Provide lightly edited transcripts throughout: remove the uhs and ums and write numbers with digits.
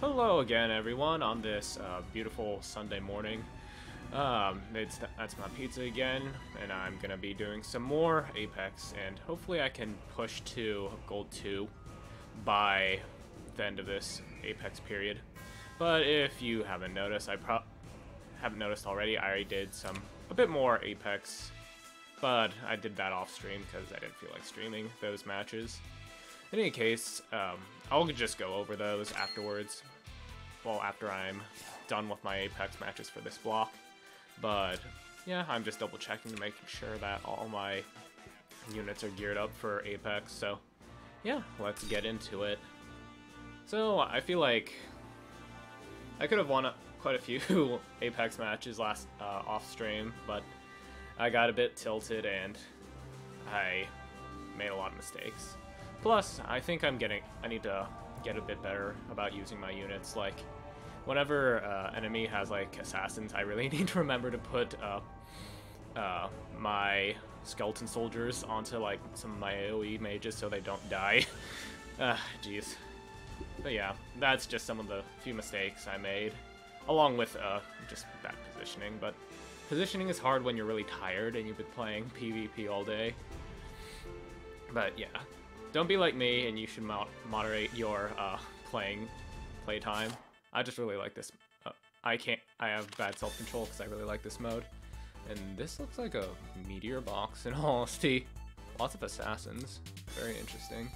Hello again, everyone, on this beautiful Sunday morning. That's my pizza again, and I'm gonna be doing some more Apex, and hopefully I can push to Gold 2 by the end of this Apex period. But if you haven't noticed, haven't noticed already, I already did a bit more Apex, but I did that off stream because I didn't feel like streaming those matches. In any case, I'll just go over those afterwards. Well, after I'm done with my Apex matches for this block. But yeah, I'm just double checking to make sure that all my units are geared up for Apex. So yeah, let's get into it. So I feel like I could have won quite a few Apex matches last off stream, but I got a bit tilted and I made a lot of mistakes. Plus, I think I need to get a bit better about using my units. Like, whenever enemy has like assassins, I really need to remember to put my skeleton soldiers onto like some of my AoE mages so they don't die. Jeez. But yeah, that's just some of the few mistakes I made, along with just bad positioning. But positioning is hard when you're really tired and you've been playing PvP all day. But yeah. Don't be like me, and you should moderate your playtime. I just really like this. I have bad self-control because I really like this mode. And this looks like a meteor box, in all honesty. Lots of assassins. Very interesting.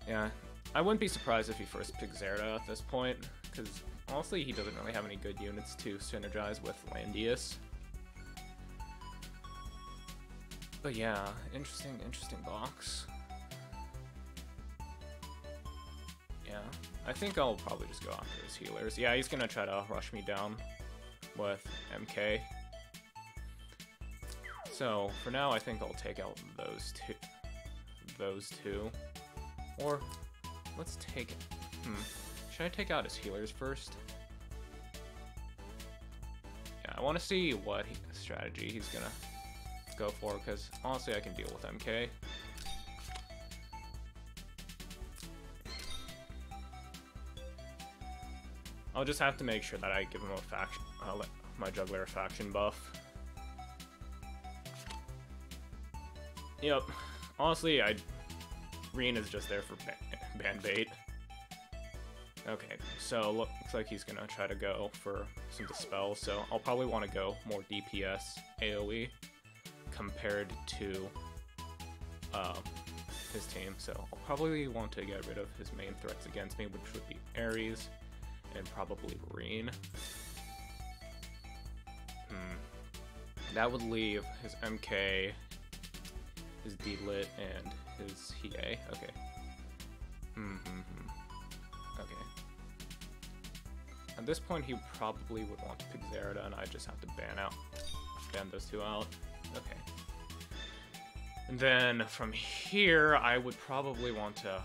Yeah, I wouldn't be surprised if he first picked Zerda at this point, because honestly, he doesn't really have any good units to synergize with Landius. But yeah, interesting box. Yeah, I think I'll probably just go after his healers. Yeah, he's gonna try to rush me down with MK. So for now, I think I'll take out those two. Or let's take. Should I take out his healers first? Yeah, I want to see what strategy he's gonna go for, because honestly, I can deal with MK. I'll just have to make sure that I give him a faction, my juggler a faction buff. Yep. Honestly, Reen is just there for band bait. Okay, so looks like he's gonna try to go for some dispel, so I'll probably want to go more DPS AoE compared to his team. So I'll probably want to get rid of his main threats against me, which would be Ares and probably Reen. That would leave his MK, his D-Lit, and his Hiei. Okay. Okay. At this point, he probably would want to pick Zerda, and I just have to ban those two out. Okay. And then from here, I would probably want to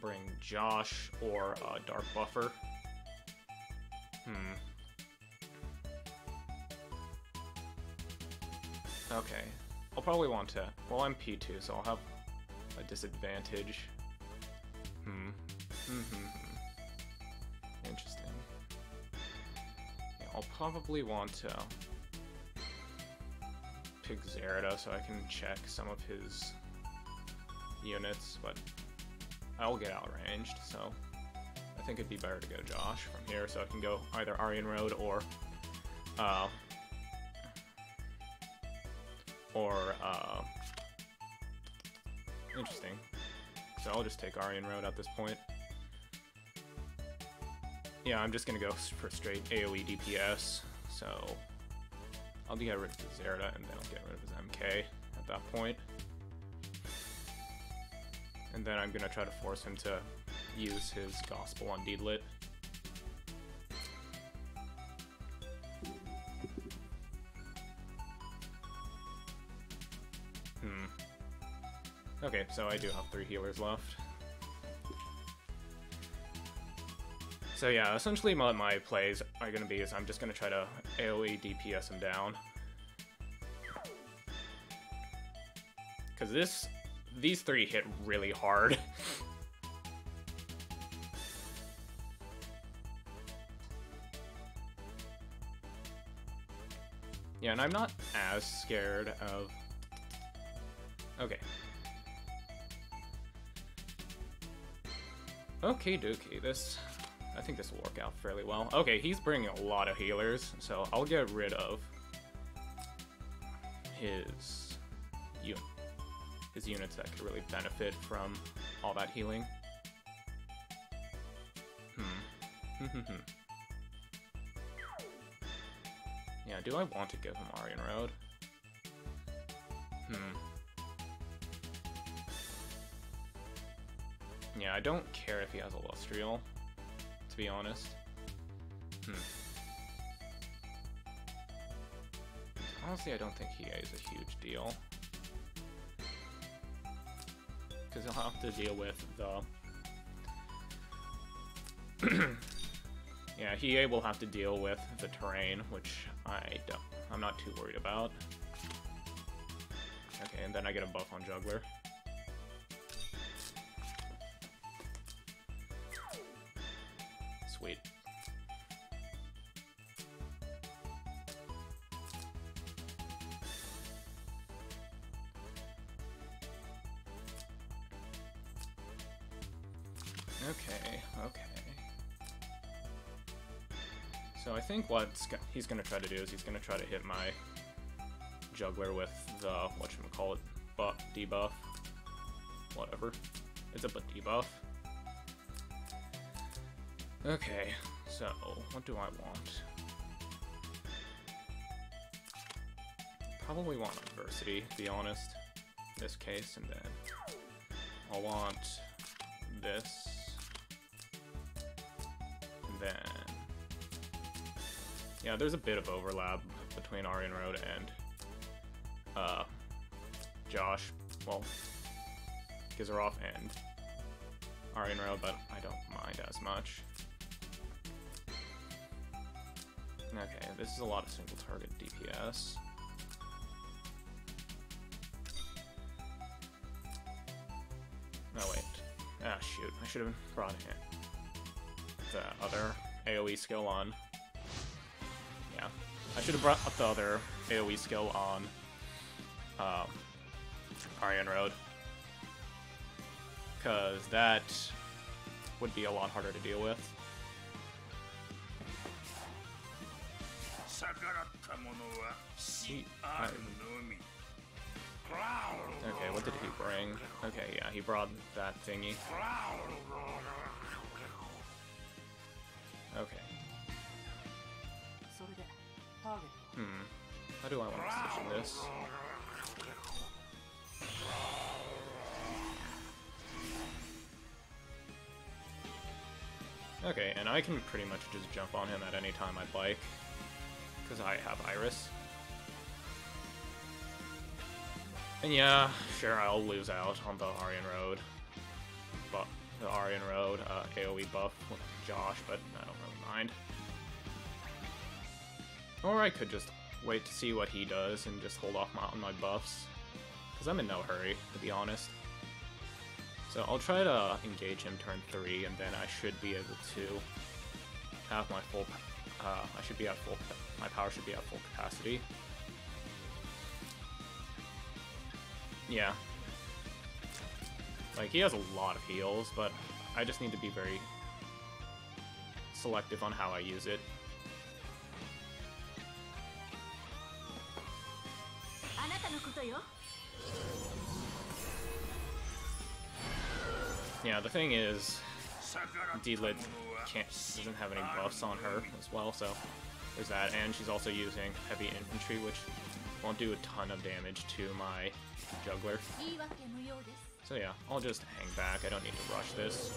bring Josh or Dark Buffer. Okay. I'll probably want to. Well, I'm P2, so I'll have a disadvantage. Interesting. Yeah, I'll probably want to pick Zerda so I can check some of his units, but I'll get outranged, so I think it'd be better to go Josh from here, so I can go either Aryan Road or interesting. So I'll just take Aryan Road at this point. Yeah, I'm just gonna go for straight AoE DPS, so I'll get rid of Zerda and then I'll get rid of his MK at that point. And then I'm gonna try to force him to use his Gospel on D-Lit. Okay, so I do have 3 healers left. So yeah, essentially what my plays are gonna be is I'm just gonna try to AoE DPS him down. Because these 3 hit really hard. Yeah, and I'm not as scared of... Okay. Okay, dookie, this... I think this will work out fairly well. Okay, he's bringing a lot of healers, so I'll get rid of his units that could really benefit from all that healing. Yeah, do I want to give him Aryan Road? Yeah, I don't care if he has Illustrial, to be honest. Honestly, I don't think Heyo is a huge deal. Because he'll have to deal with the... Yeah, Heyo will have to deal with the terrain, which I'm not too worried about. Okay, and then I get a buff on Juggler. Sweet. Okay. So I think what he's going to try to do is he's going to try to hit my Juggler with the, whatchamacallit, debuff. Whatever. It's a debuff. Okay, so what do I want? Probably want Adversity, to be honest, in this case, and then I'll want this, and then... Yeah, there's a bit of overlap between Aryan Road and Josh. Well, Gizaroff and Aryan Road, but I don't mind as much. Okay, this is a lot of single target DPS. Oh wait. Ah shoot, I should have brought in the other AoE skill on. Yeah, I should have brought up the other AoE skill on Aryan Road, because that would be a lot harder to deal with. Okay, what did he bring? Okay, yeah, he brought that thingy. Okay. How do I want to position this? Okay, and I can pretty much just jump on him at any time I'd like, because I have Iris. And yeah, sure, I'll lose out on the Aryan Road, but the Aryan Road AoE buff with Josh, but I don't really mind. Or I could just wait to see what he does and just hold off on my buffs, because I'm in no hurry, to be honest. So I'll try to engage him turn 3, and then I should be able to have my full, my power should be at full capacity. Yeah. Like, he has a lot of heals, but I just need to be very selective on how I use it. Yeah, the thing is, D-Lit doesn't have any buffs on her as well, so there's that, and she's also using heavy infantry, which won't do a ton of damage to my Juggler. So yeah, I'll just hang back, I don't need to rush this.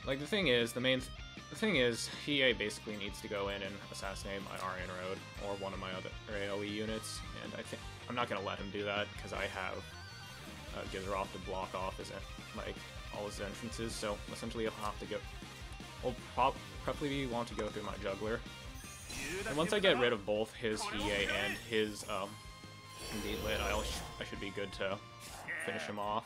Like, the thing is, Heyo basically needs to go in and assassinate my Aryan Road, or one of my other AoE units, and I'm not gonna let him do that, because I have Gizaroff to block off all his entrances, so essentially he'll have to go... I'll probably want to go through my Juggler. And once I get rid of both his Heyo and his D-Lit, I should be good to finish him off.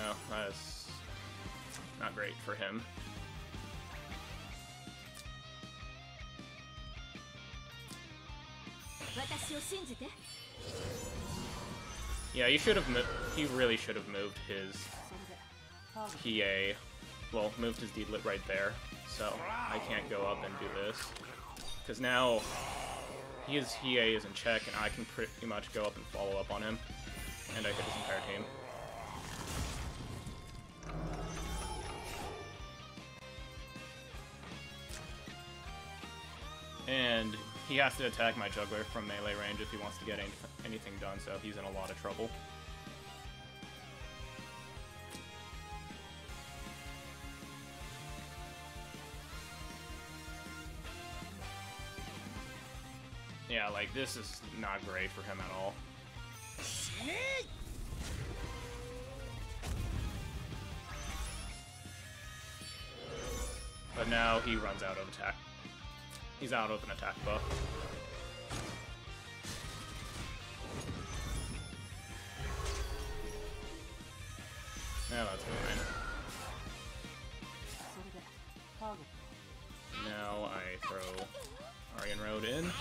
No, that's not great for him. Yeah, he really should have moved his Heyo. Well, moved his Deedlit right there, so I can't go up and do this. Because now his Heyo is in check, and I can pretty much go up and follow up on him, and I hit his entire team. And he has to attack my juggler from melee range if he wants to get anything done, so he's in a lot of trouble. Yeah, like, this is not great for him at all. But now he runs out of attack. He's out of an attack buff. Yeah, that's fine. Now I throw Aryan Road in.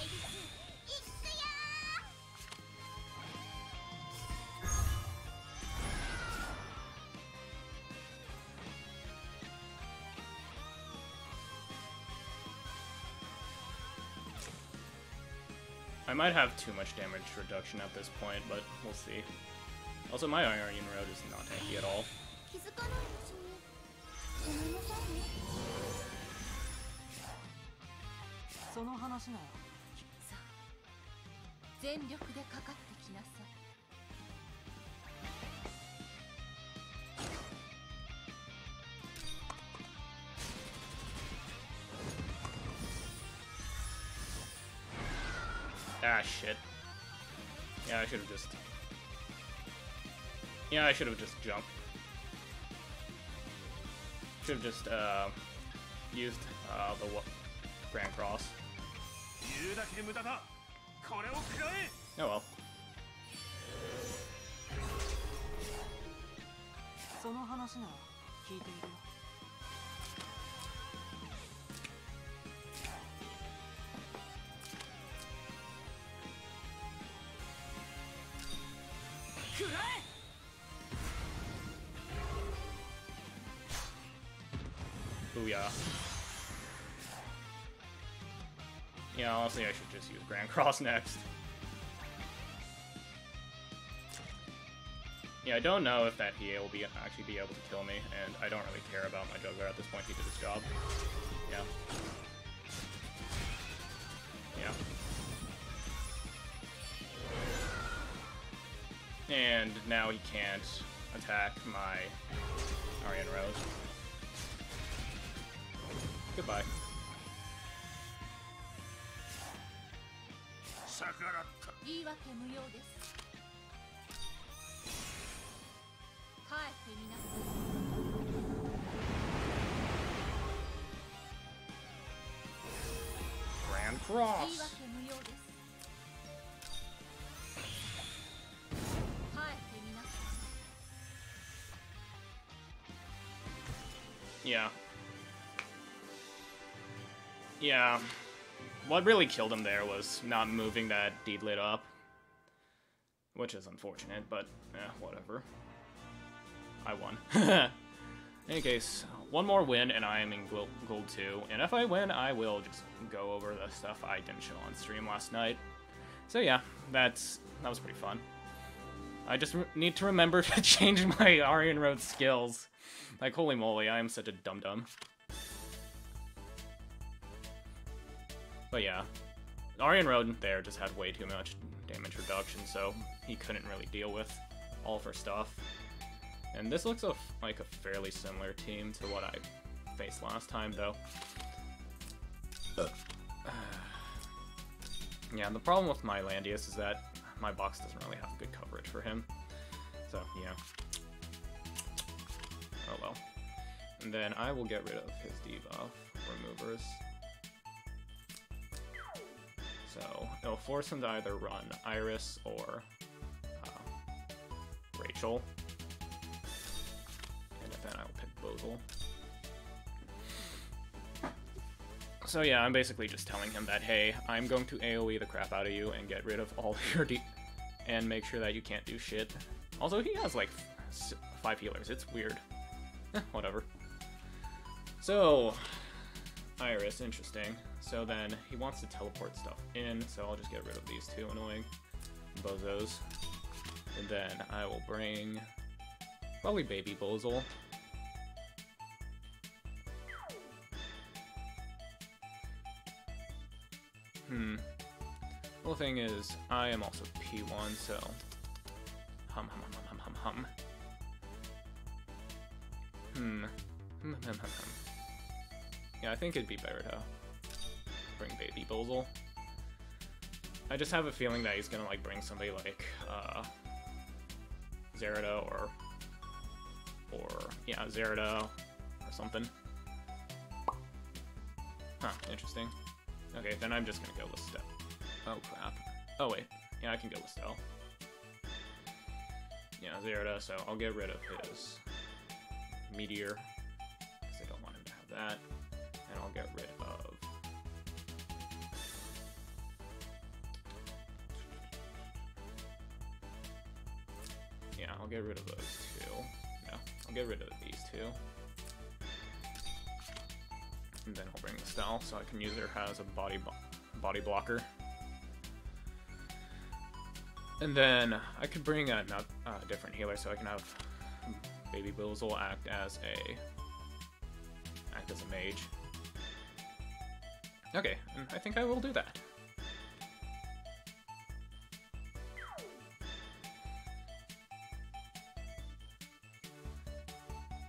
I might have too much damage reduction at this point, but we'll see. Also, my Aryan Road is not tanky at all. Ah, shit. Yeah, I should have just... Yeah, I should have just jumped. Should have just, used, the Grand Cross. Oh well. Booyah. Yeah, honestly, I should just use Grand Cross next. Yeah, I don't know if that Heyo will actually be able to kill me, and I don't really care about my juggler at this point. He did his job. Yeah. Yeah. And now he can't attack my Aryan Road. Goodbye. Grand Cross. Yeah. Yeah. What really killed him there was not moving that Deedlit up. Which is unfortunate, but whatever. I won. In any case, one more win and I am in Gold 2. And if I win, I will just go over the stuff I didn't show on stream last night. So yeah, that was pretty fun. I just need to remember to change my Aryan Road skills. Like, holy moly, I am such a dum-dum. But yeah, Aryan Road there just had way too much damage reduction, so he couldn't really deal with all of her stuff. And this looks like a fairly similar team to what I faced last time, though. Yeah, the problem with my Landius is that my box doesn't really have good coverage for him. So, yeah. Oh well. And then I will get rid of his debuff removers. So, it'll force him to either run Iris or Rachel. Boozle. So yeah, I'm basically just telling him that, hey, I'm going to AoE the crap out of you and get rid of all your and make sure that you can't do shit. Also, he has like 5 healers. It's weird. Whatever. So, Iris, interesting. So then he wants to teleport stuff in, so I'll just get rid of these 2 annoying bozos. And then I will bring probably Baby Boozle. Well, the thing is, I am also P1, so hum. Yeah, I think it'd be better to bring Baby Boozle. I just have a feeling that he's gonna like bring somebody like Zerida or yeah, Zerida or something. Huh, interesting. Okay, then I'm just gonna go Listel. Oh crap. Oh wait, yeah, I can go Listel. Yeah, Zerida, so I'll get rid of his Meteor, because I don't want him to have that. And I'll get rid of... Yeah, I'll get rid of those 2. No, I'll get rid of these 2. And then I'll bring Listel, so I can use her as a body blocker. And then I could bring a different healer, so I can have Baby Boozle act as a mage. Okay, and I think I will do that.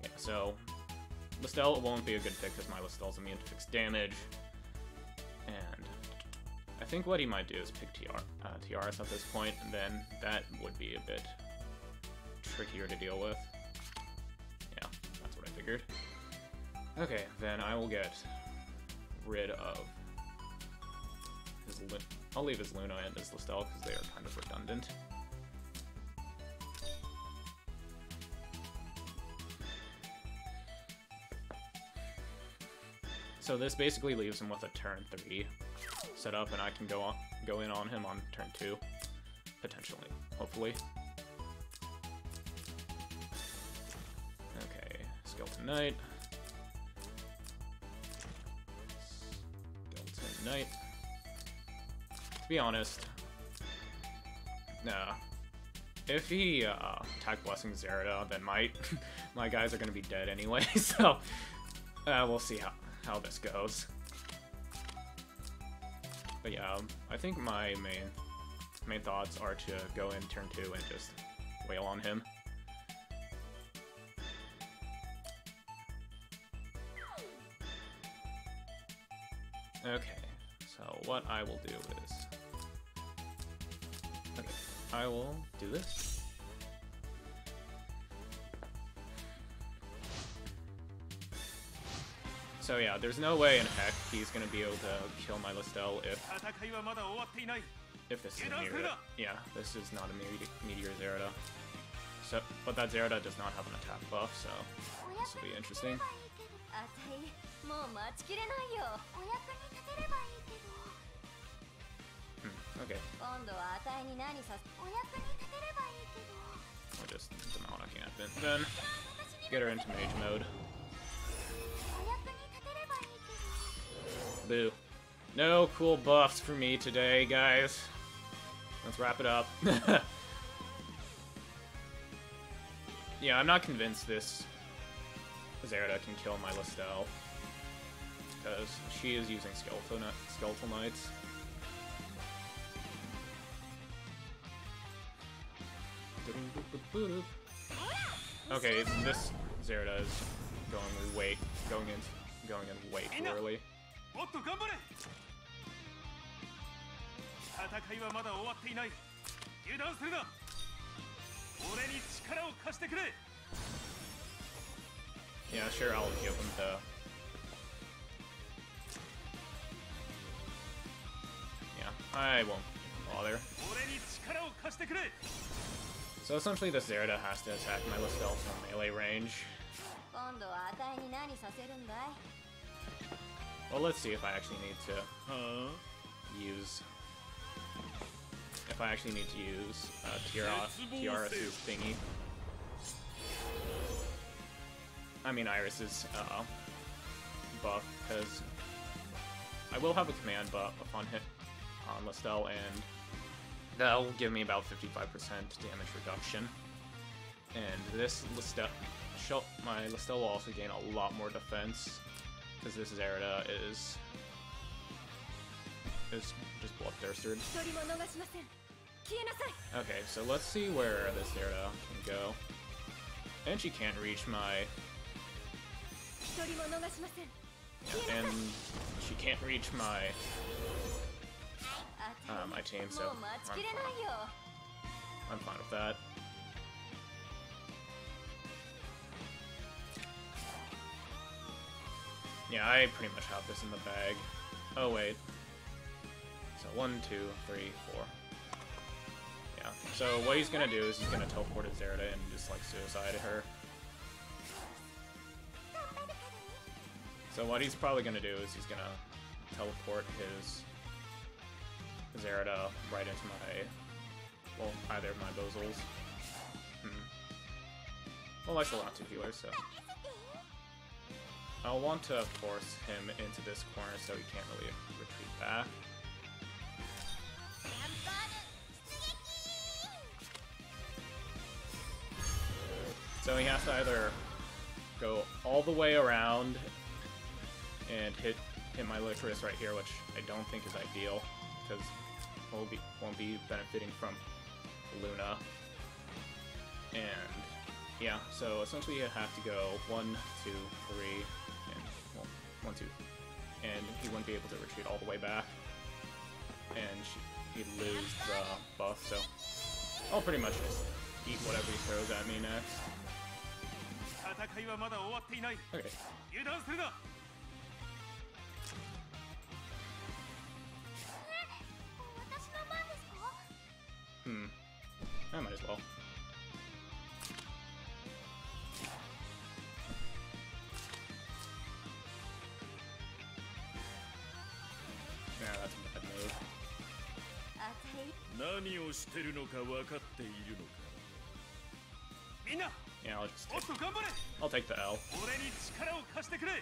Yeah, so Listel won't be a good pick because my Listel's immune to fixed damage, and I think what he might do is pick TRS at this point, and then that would be a bit trickier to deal with. Yeah, that's what I figured. Okay, then I will get rid of his I'll leave his Luna and his Listel because they are kind of redundant. So this basically leaves him with a turn 3 set up, and I can go in on him on turn 2, potentially, hopefully. Okay, Skeleton Knight. Skeleton Knight. To be honest, nah. If he attack Blessing Zerida, then my guys are gonna be dead anyway. So we'll see how this goes. But yeah, I think my main thoughts are to go in turn 2 and just wail on him. Okay, so what I will do is... Okay, I will do this. So yeah, there's no way in heck he's gonna be able to kill my Listel if this is a Meteor. Yeah, this is not a Meteor Zerida. So, but that Zerida does not have an attack buff, so this will be interesting. Okay. We'll just demonic camp and then get her into mage mode. Boo. No cool buffs for me today, guys. Let's wrap it up. Yeah, I'm not convinced this Zerida can kill my Listel, because she is using Skeletal Knights. Okay, this Zerida is going way too early. Yeah, sure, I'll give him the... Yeah, I won't bother. So essentially this Zerida has to attack my Listel from melee range. Well, let's see if I actually need to use... If I actually need to use Tiara's thingy. I mean Iris's buff, because I will have a command buff on hit on Listel, and that'll give me about 55% damage reduction. And this Listel, my Listel will also gain a lot more defense, because this Zerida is just bloodthirsted. Okay, so let's see where this Zerida can go. And she can't reach my... Yeah, and she can't reach my my team, so I'm fine with that. Yeah, I pretty much have this in the bag. Oh wait. So 1, 2, 3, 4. Yeah. So what he's gonna do is he's gonna teleport his Zerida and just like suicide her. So what he's probably gonna do is he's gonna teleport his Zerida right into my, well, either of my Bozels. Well, I still have 2 healers, so I'll want to force him into this corner so he can't really retreat back. So he has to either go all the way around and hit my Langrisser right here, which I don't think is ideal, because won't be benefiting from Luna. And yeah, so essentially you have to go 1, 2, 3, and well, 1, 2, and he wouldn't be able to retreat all the way back, and he'd lose the buff. So I'll pretty much just eat whatever he throws at me next. Okay. I might as well. Yeah, that's a bad move. Yeah, I'll take the L.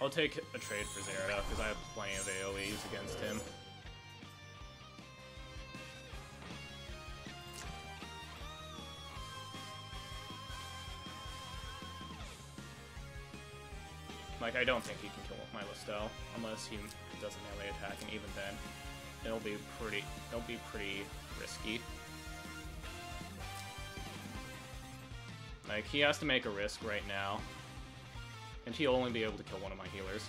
I'll take a trade for Zerida, because I have plenty of AoEs against him. Like, I don't think he can kill my Listel unless he does a melee attack, and even then, it'll be pretty risky. Like, he has to make a risk right now, and he'll only be able to kill one of my healers.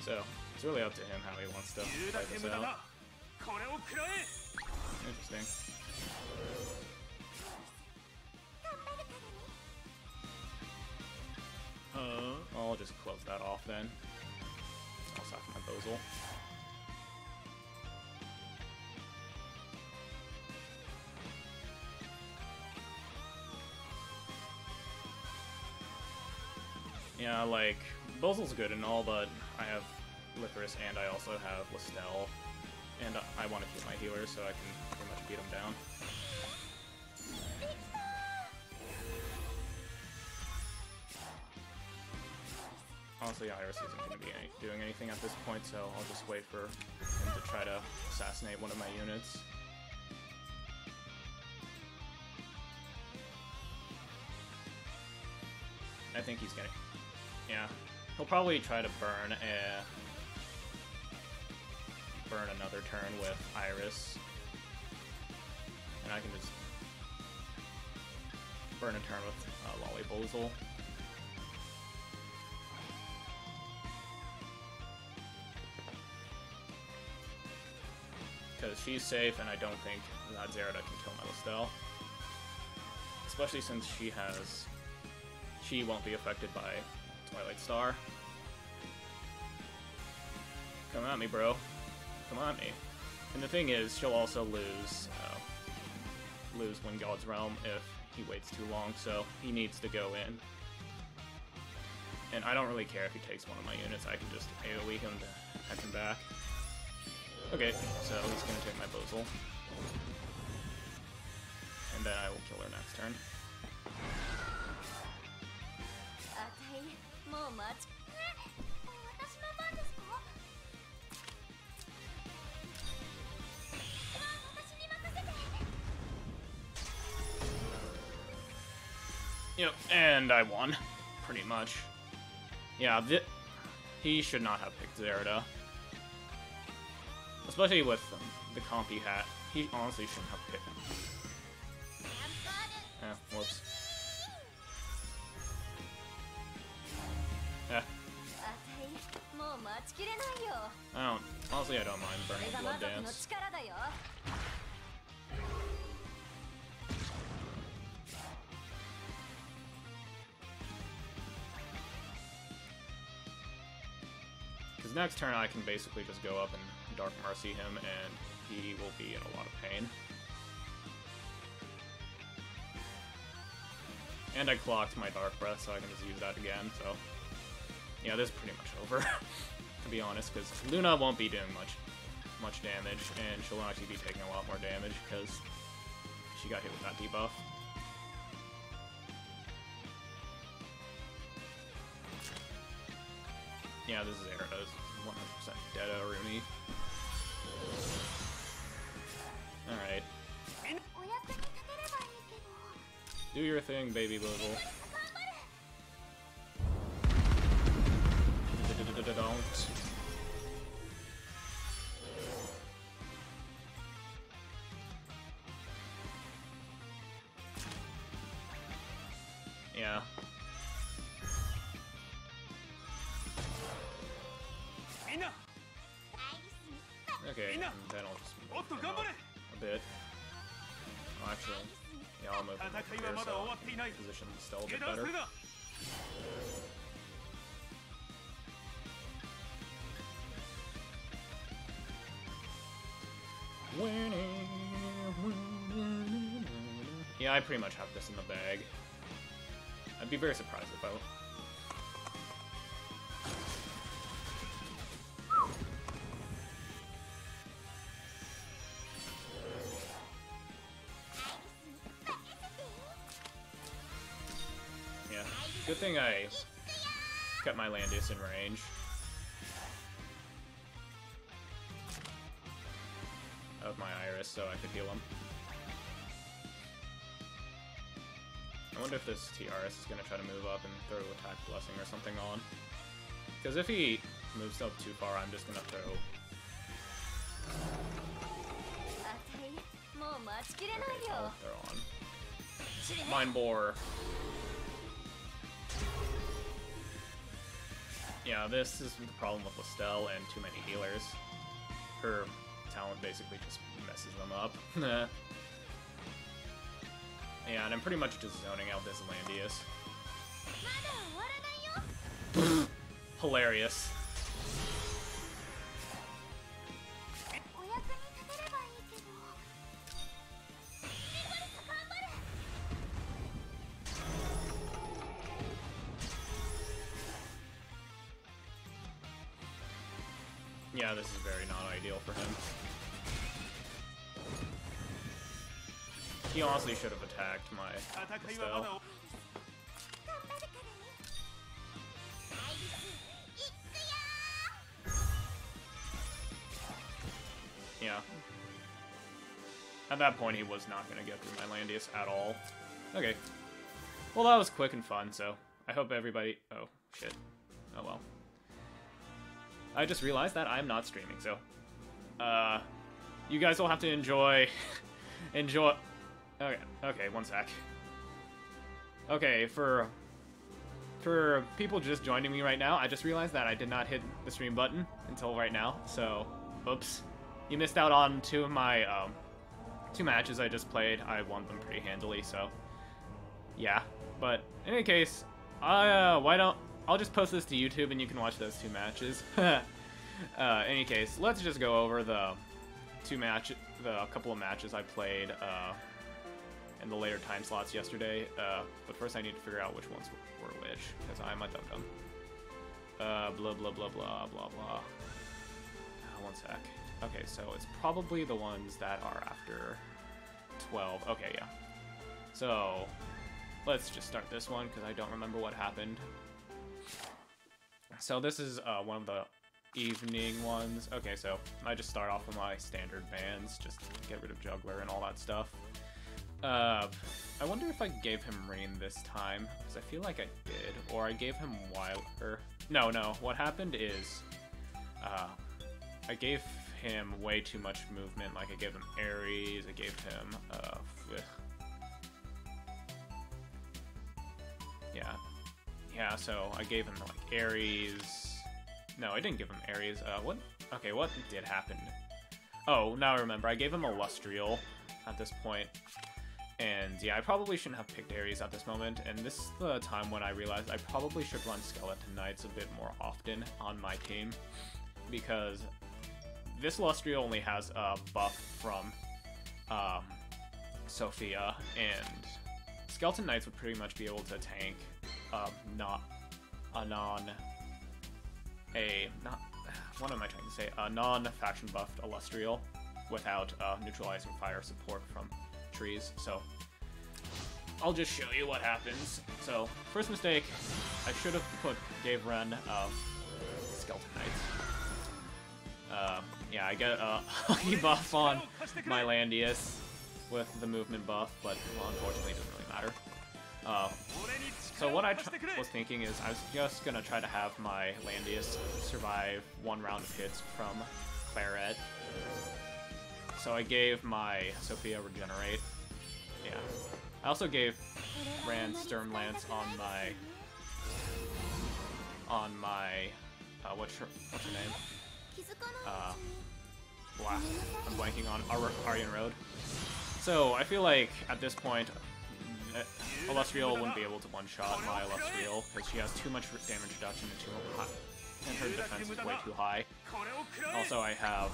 So, it's really up to him how he wants to play this out. Interesting. I'll just close that off then. I'll sack my Bozel. Yeah, like, Bozel's good and all, but I have Licorice and I also have Listel, and I want to keep my healers so I can pretty much beat him down. Honestly, Iris isn't going to be doing anything at this point, so I'll just wait for him to try to assassinate one of my units. I think he's gonna... Yeah. He'll probably try to burn another turn with Iris. And I can just burn a turn with Lolly Bozel. Because she's safe, and I don't think that Zerida can kill my Listel. Especially since she won't be affected by Twilight Star. Come at me, bro. Come at me. And the thing is, she'll also lose when God's Realm if he waits too long, so he needs to go in. And I don't really care if he takes one of my units, I can just AoE him to heck him back. Okay, so he's gonna take my Bozal. And then I will kill her next turn. Yep, and I won, pretty much. Yeah, he should not have picked Zerida. Especially with the comp he had. He honestly shouldn't have picked him. Whoops. Honestly, I don't mind burning Blood Dance. Because next turn I can basically just go up and Dark Mercy him, and he will be in a lot of pain. And I clocked my Dark Breath, so I can just use that again, so... Yeah, this is pretty much over, to be honest, because Luna won't be doing much damage, and she'll actually be taking a lot more damage, because she got hit with that debuff. Yeah, this is Zerida's 100% dead Aruni. Alright. Do your thing, baby Bozal. Don't. Yeah. Okay, and then I'll just move him up a bit. Oh, actually, yeah, I'll move him up here so position still a bit better. Yeah, I pretty much have this in the bag. I'd be very surprised if I... Yeah, good thing I kept my Landius in range. Of my Iris, so I could heal him. I wonder if this TRS is going to try to move up and throw Attack Blessing or something on. Because if he moves up too far, I'm just going to throw... Okay, I'll throw on. Mind Bore. Yeah, this is the problem with Lestelle and too many healers. Her talent basically just messes them up. Yeah, and I'm pretty much just zoning out this Landius. Hilarious. Yeah, this is very not ideal for him. He honestly should have attacked my Estelle. Yeah. At that point, he was not going to get through my Landius at all. Okay. Well, that was quick and fun, so I hope everybody... Oh, shit. Oh, well. I just realized that I'm not streaming, so... you guys will have to enjoy... Okay, one sec. Okay, for people just joining me right now, I just realized that I did not hit the stream button until right now, so, oops. You missed out on two of my, two matches I just played. I won them pretty handily, so, yeah. But, in any case, I'll just post this to YouTube and you can watch those two matches. Any case, let's just go over the couple of matches I played in the later time slots yesterday. But first I need to figure out which ones were which, because I'm a dum-dum. Blah, blah, blah, blah, blah, blah. One sec. Okay, so it's probably the ones that are after 12. Okay, yeah. So, let's just start this one, because I don't remember what happened. So this is one of the evening ones. Okay, so I just start off with my standard bans, just get rid of Juggler and all that stuff. I wonder if I gave him Rain this time, because I feel like I did, or I gave him Wilder. No, what happened is, I gave him way too much movement. Like, I gave him Ares, I gave him, yeah, so I gave him, like, Ares. No, I didn't give him Ares. What? Okay, what did happen? Oh, now I remember. I gave him Illustrial at this point. And yeah, I probably shouldn't have picked Ares at this moment, and this is the time when I realized I probably should run Skeleton Knights a bit more often on my team, because this Illustrial only has a buff from Sophia, and Skeleton Knights would pretty much be able to tank what am I trying to say? A non-faction buffed Illustrial without neutralizing fire support from trees. So I'll just show you what happens. So first mistake, I should have gave Ren Skeleton Knights. Yeah, I get a hockey buff on my Landius with the movement buff, but well, unfortunately it doesn't really matter. So what I was thinking is I was just gonna try to have my Landius survive one round of hits from Claret. So I gave my Sophia Regenerate. Yeah. I also gave Rand Stern Lance on my what's her name? Blah. I'm blanking on Aryan Road. So I feel like at this point Illustrial wouldn't be able to one-shot my Illustrial because she has too much damage reduction and her defense is way too high. Also, I have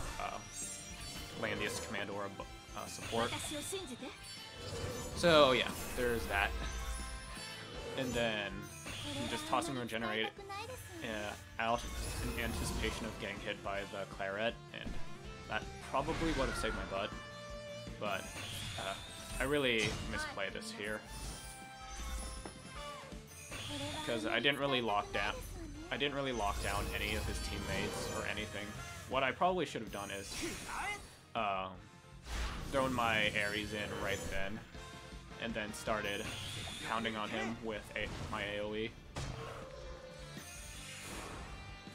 Landius Commandora support. So yeah, there's that. And then I'm just tossing Regenerate out in anticipation of getting hit by the Claret, and that probably would have saved my butt. But I really misplay this here, because I didn't really lock down any of his teammates or anything. What I probably should have done is thrown my Ares in right then, and then started pounding on him with my AoE.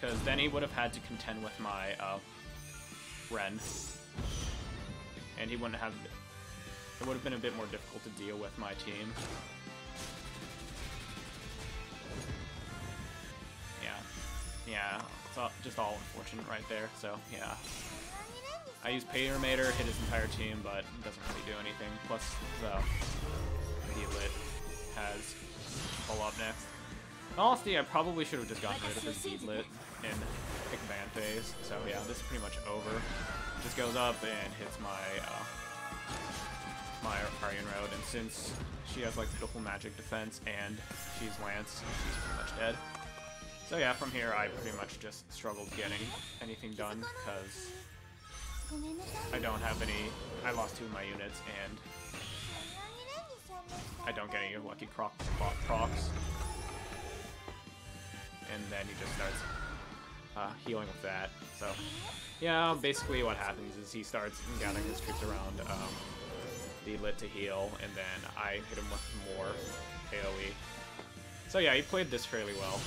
Because then he would have had to contend with my Ren, and he wouldn't have. It would have been a bit more difficult to deal with my team. Yeah, it's just all unfortunate right there. So yeah, I used Payermater, hit his entire team, but it doesn't really do anything. Plus the Heat has pull up next. In honesty, I probably should have just gotten rid of his Heat in pick ban phase. So yeah, this is pretty much over. Just goes up and hits my my Aryan Road, and since she has like beautiful magic defense and she's Lance, she's pretty much dead. So yeah, from here I pretty much just struggled getting anything done because I don't have any. I lost 2 of my units and I don't get any lucky procs. And then he just starts healing with that. So yeah, basically what happens is he starts gathering his troops around the lit to heal, and then I hit him with more AoE. So yeah, he played this fairly well.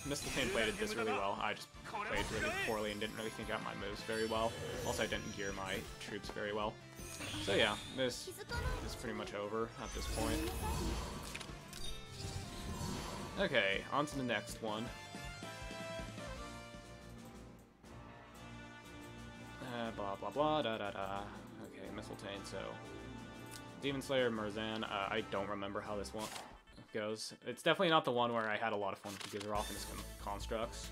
Mr. Pin played this really well. I just played really poorly and didn't really think out my moves very well. Also, I didn't gear my troops very well. So yeah, this is pretty much over at this point. Okay, on to the next one. Blah blah blah da da da. Okay, Mistletoe. So, Demon Slayer Murzan. I don't remember how this one goes. It's definitely not the one where I had a lot of fun with Azeroth and his constructs.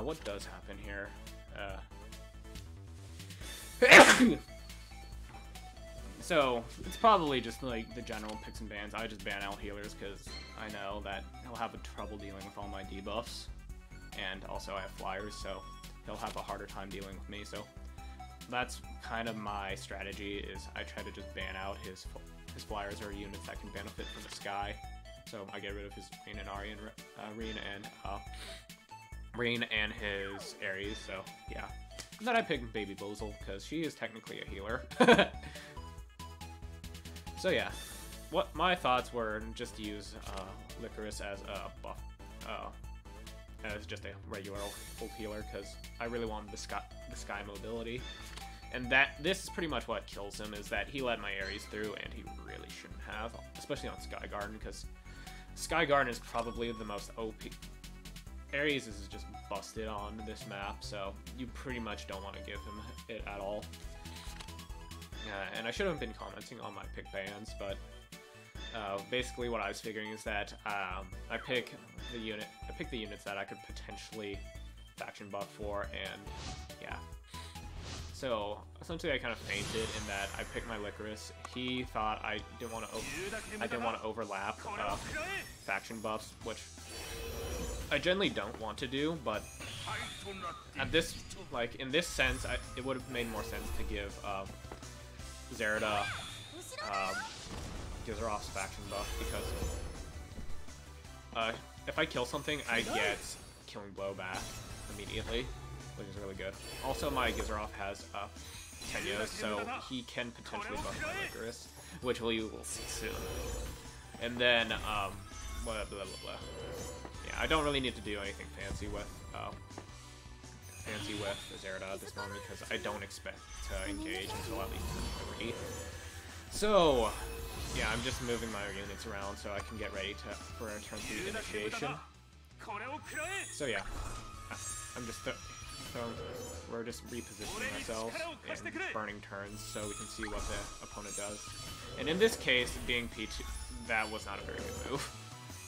What does happen here? So, it's probably just like the general picks and bans. I just ban out healers because I know that he'll have trouble dealing with all my debuffs. And also I have flyers, so he'll have a harder time dealing with me. So that's kind of my strategy, is I try to just ban out his flyers or units that can benefit from the sky. So I get rid of his Reen and Ari and Reen and his Ares. So yeah. And then I pick Baby Boozle because she is technically a healer. So yeah, what my thoughts were just to use Licorice as a buff, as just a regular old healer, because I really wanted the sky mobility, and this is pretty much what kills him, is that he let my Ares through, and he really shouldn't have, especially on Sky Garden, because Sky Garden is probably the most OP. Ares is just busted on this map, so you pretty much don't want to give him it at all. And I should have been commenting on my pick bans, but basically what I was figuring is that I pick the units that I could potentially faction buff for, and yeah. So essentially, I kind of fainted in that I picked my Licorice. He thought I didn't want to overlap faction buffs, which I generally don't want to do, but at this, like in this sense, it would have made more sense to give Zerida Gizarov's faction buff, because if I kill something, I get Killing Blow back immediately, which is really good. Also, my Gizarov has Heyo, so he can potentially buff my Licorice, which you will see soon. And then, blah, blah, blah, blah. Yeah, I don't really need to do anything fancy with Zerida at this moment, because I don't expect to engage until at least turn 3. So, yeah, I'm just moving my units around so I can get ready for a turn 3 initiation. So yeah, I'm just we're just repositioning ourselves and burning turns so we can see what the opponent does. And in this case, being P2, that was not a very good move,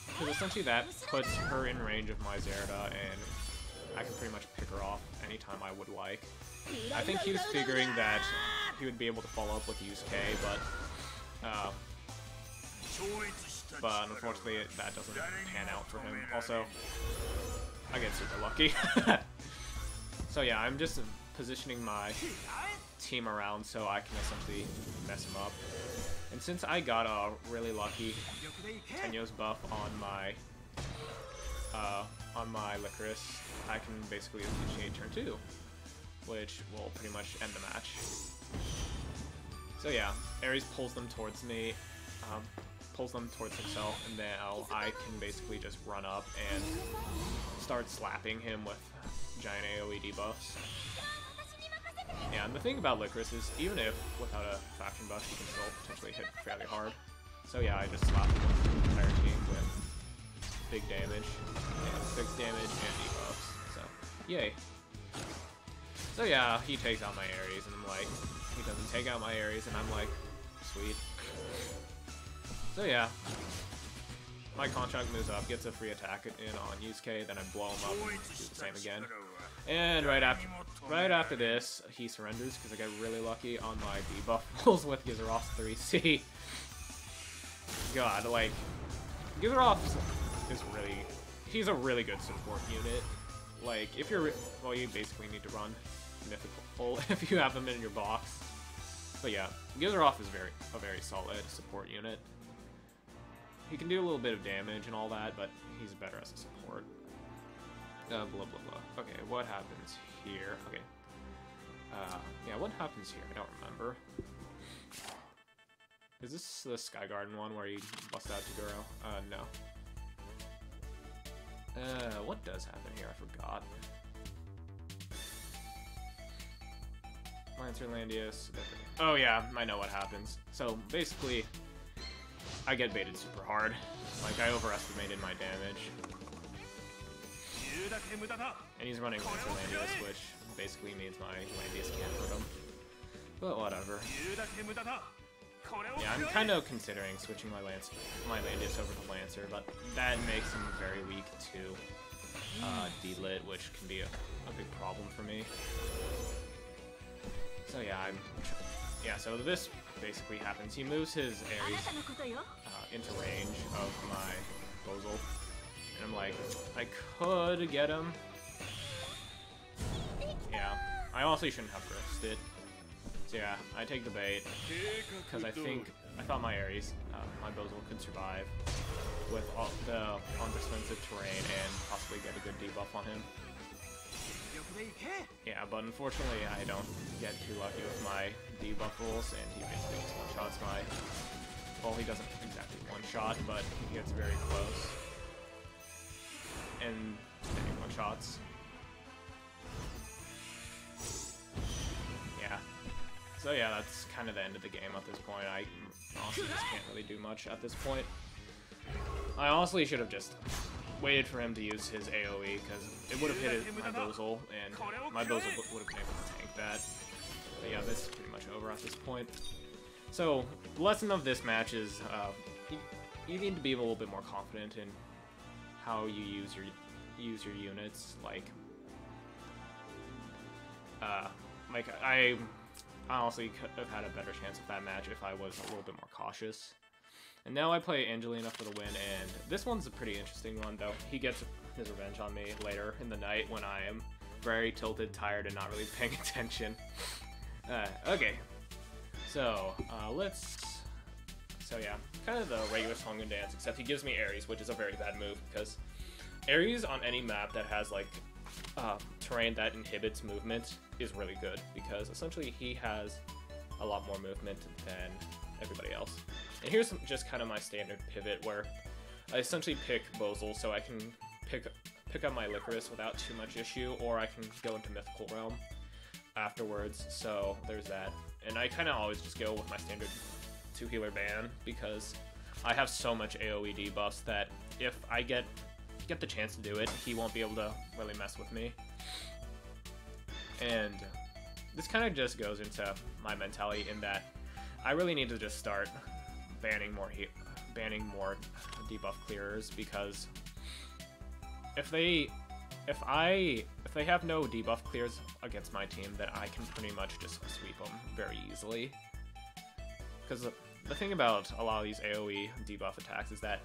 because essentially that puts her in range of my Zerida, and I can pretty much pick her off anytime I would like. I think he was figuring that he would be able to follow up with use K, but unfortunately that doesn't pan out for him. Also, I get super lucky. So yeah, I'm just positioning my team around so I can essentially mess him up. And since I got a really lucky Tenyo's buff on my Licorice, I can basically initiate turn 2, which will pretty much end the match. So yeah, Ares pulls them towards me, pulls them towards himself, and now I can basically just run up and start slapping him with giant AoE debuffs. Yeah, and the thing about Licorice is, even if without a faction buff, you can still potentially hit fairly hard. So yeah, I just slapped him with the entire team with big damage, and 6 damage and debuffs. So, yay. So yeah, he takes out my Ares, and I'm like, he doesn't take out my Ares, and I'm like, sweet. So yeah, my contract moves up, gets a free attack in on Yusuke, then I blow him up and do the same again. And right after this, he surrenders because I get really lucky on my debuff rolls with Gizarov's 3C. God, like, Gizarov's is really, he's a really good support unit. Like, if you're, well, you basically need to run Mythical if you have him in your box. But yeah, Gizarov is a very solid support unit. He can do a little bit of damage and all that, but he's better as a support. Blah, blah, blah. Okay, what happens here? Okay. Yeah, what happens here? I don't remember. Is this the Sky Garden one where you bust out Toguro? No. What does happen here? I forgot. Lancer Landius. Oh yeah, I know what happens. So basically, I get baited super hard. Like, I overestimated my damage. And he's running Lancer Landius, which basically means my Landius can't hurt him. But whatever. Yeah, I'm kind of considering switching my Landius over to Lancer, but that makes him very weak too. D-lit, which can be a big problem for me. So yeah, so this basically happens. He moves his Ares into range of my Bozal, and I'm like, I could get him. Yeah, I honestly shouldn't have risked it. So yeah, I take the bait, because I thought my Ares, my Bozal could survive with all the undefensive terrain and possibly get a good debuff on him. Yeah, but unfortunately I don't get too lucky with my debuff rolls, and he basically just one-shots my... Well, he doesn't exactly one-shot, but he gets very close. And then he one-shots. Yeah. So yeah, that's kind of the end of the game at this point. I honestly just can't really do much at this point. I honestly should have just waited for him to use his AoE, because it would have hit my Bozal, and my Bozal would have been able to tank that. But yeah, this is pretty much over at this point. So, the lesson of this match is you need to be a little bit more confident in how you use your units. Like I honestly could have had a better chance of that match if I was a little bit more cautious. And now I play Angelina for the win, and this one's a pretty interesting one, though. He gets his revenge on me later in the night when I am very tilted, tired, and not really paying attention. Okay. So, So yeah, kind of the regular song and dance, except he gives me Ares, which is a very bad move, because Ares on any map that has, like, terrain that inhibits movement is really good, because essentially he has a lot more movement than everybody else. And here's just kind of my standard pivot, where I essentially pick Bozal so I can pick up my Licorice without too much issue, or I can go into Mythical Realm afterwards, so there's that. And I kind of always just go with my standard 2-healer ban, because I have so much AoE debuffs that if I get the chance to do it, he won't be able to really mess with me. And this kind of just goes into my mentality in that I really need to just start banning more debuff clearers, because if they have no debuff clears against my team, then I can pretty much just sweep them very easily. Because the thing about a lot of these AoE debuff attacks is that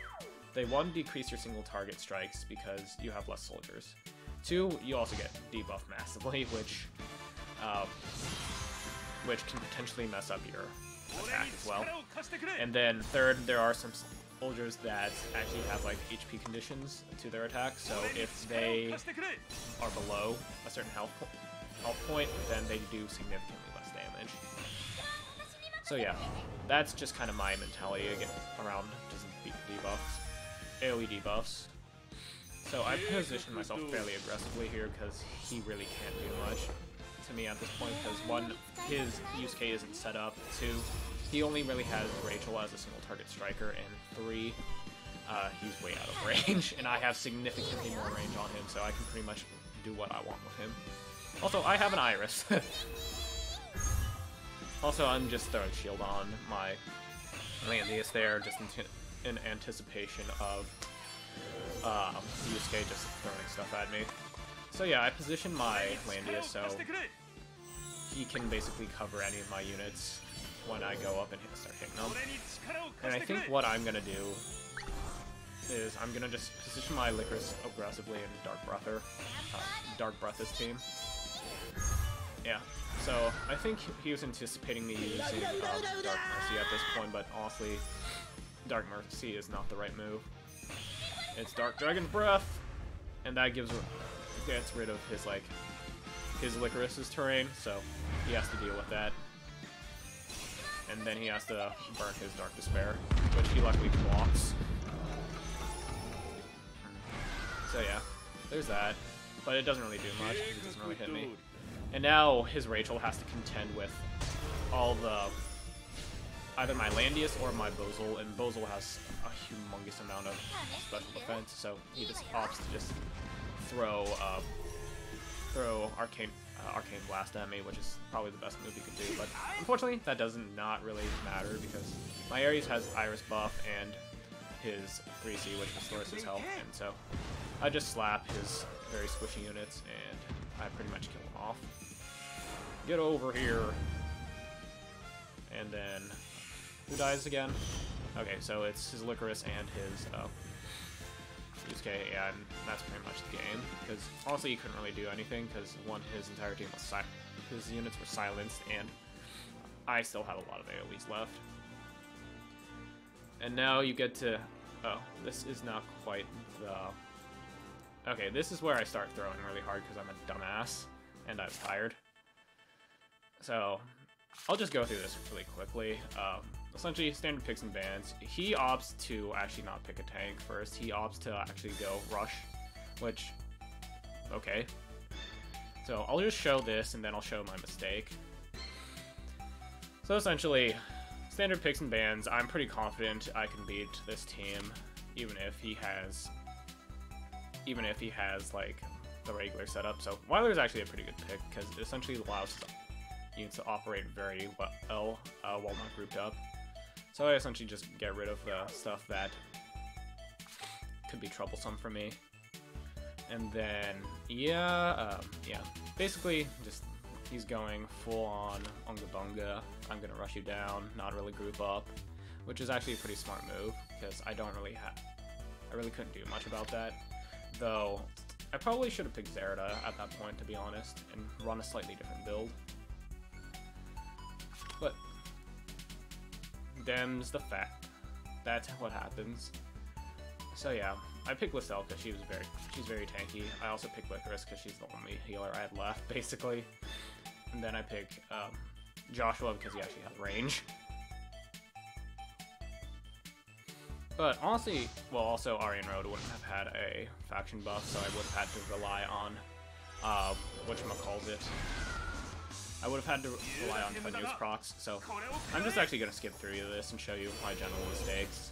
they, one, decrease your single target strikes because you have less soldiers. Two, you also get debuffed massively, which can potentially mess up your attack as well. And then third, there are some soldiers that actually have like HP conditions to their attack, so if they are below a certain health point, then they do significantly less damage. So yeah, that's just kind of my mentality around just debuffs, AoE debuffs. So I position myself fairly aggressively here because he really can't do much to me at this point, because one, his use case isn't set up, two, he only really has Rachel as a single target striker, and three, he's way out of range, and I have significantly more range on him, so I can pretty much do what I want with him. Also, I have an Iris. Also, I'm just throwing shield on my Landius there, just in anticipation of Yusuke just throwing stuff at me. So yeah, I position my Landius so he can basically cover any of my units when I go up and start hitting them. And I think what I'm gonna do is I'm gonna just position my Licorice aggressively in Dark Breath's team. Yeah, so I think he was anticipating me using Dark Mercy at this point, but honestly, Dark Mercy is not the right move. It's Dark Dragon Breath, and that gets rid of his Licorice's terrain, so he has to deal with that. And then he has to burn his Dark Despair, which he luckily blocks. So yeah, there's that. But it doesn't really do much, because it doesn't really hit me. And now his Rachel has to contend with all the... either my Landius or my Bozal, and Bozal has a humongous amount of special defense, so he just opts to just throw Arcane Blast at me, which is probably the best move he could do, but unfortunately that does not really matter, because my Ares has Iris buff, and his 3C, which restores his health, and so I just slap his very squishy units, and I pretty much kill him off. Get over here. And then, who dies again? Okay, so it's his Licorice and his Yusuke, yeah, and that's pretty much the game. Because honestly, he couldn't really do anything because his entire team was his units were silenced, and I still had a lot of AoEs left. And now you get to, oh, this is not quite the. Okay, this is where I start throwing really hard because I'm a dumbass and I was tired. So I'll just go through this really quickly. Essentially, standard picks and bans. He opts to actually not pick a tank first. He opts to actually go rush, which, okay. So I'll just show this, and then I'll show my mistake. So essentially, standard picks and bans, I'm pretty confident I can beat this team, even if he has, like, the regular setup. So Weiler is actually a pretty good pick, because it essentially allows units to operate very well while not grouped up. So I essentially just get rid of the stuff that could be troublesome for me. And then, yeah, basically just he's going full on Unga Bunga. I'm gonna rush you down, not really group up, which is actually a pretty smart move because I really couldn't do much about that. Though I probably should have picked Zerida at that point, to be honest, and run a slightly different build. But them's the fact. That's what happens. So yeah, I picked Lysel because she's very tanky. I also picked Licorice because she's the only healer I had left, basically. And then I picked Joshua because he actually has range. But honestly, well, also Aryan Road wouldn't have had a faction buff, so I would have had to rely on whatchamacallit. I would have had to rely on Funyu's procs, so I'm just actually going to skip through this and show you my general mistakes.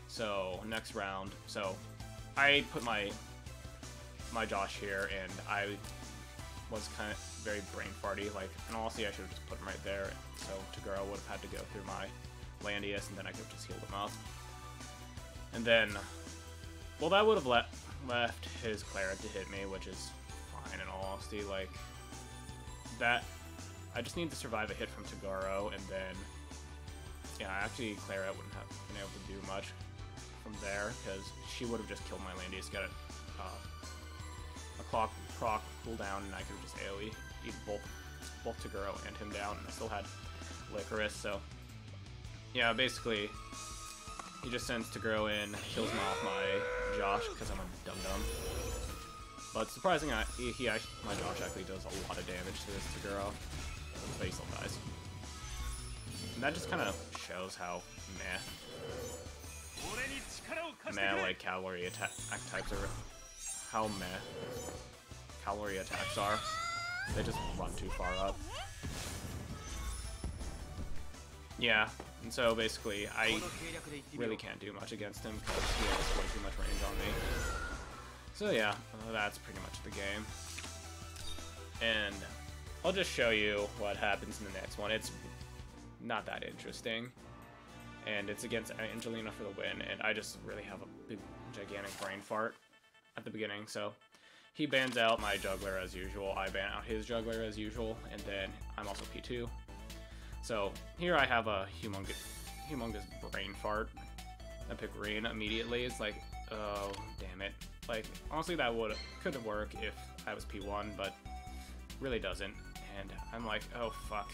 So, next round, so I put my Josh here, and I was kind of very brain farty, like, and honestly I should have just put him right there, so Taguro would have had to go through my Landius, and then I could have just healed him up. And then, well, that would have left his Claret to hit me, which is fine in all honesty, like, that. I just need to survive a hit from Taguro, and then, yeah, actually Claret wouldn't have been able to do much from there, because she would have just killed my Landius, got a clock proc cooldown, and I could have just AoE eat both Taguro and him down, and I still had Licorice, so, yeah, basically, he just sends Taguro in, kills me off my Josh, because I'm a dum-dum. But surprisingly, my Josh actually does a lot of damage to this Taguro, but he still dies. And that just kind of shows how meh like cavalry attack types are, how meh cavalry attacks are. They just run too far up. Yeah, and so basically I really can't do much against him because he has way too much range on me. So yeah, that's pretty much the game. And I'll just show you what happens in the next one. It's not that interesting. And it's against Angelina for the win, and I just really have a big, gigantic brain fart at the beginning. So he bans out my juggler as usual, I ban out his juggler as usual, and then I'm also P2. So here I have a humongous brain fart. I pick Reen immediately. It's like, oh, damn it. Like, honestly, that could work if I was P1, but really doesn't. And I'm like, oh, fuck.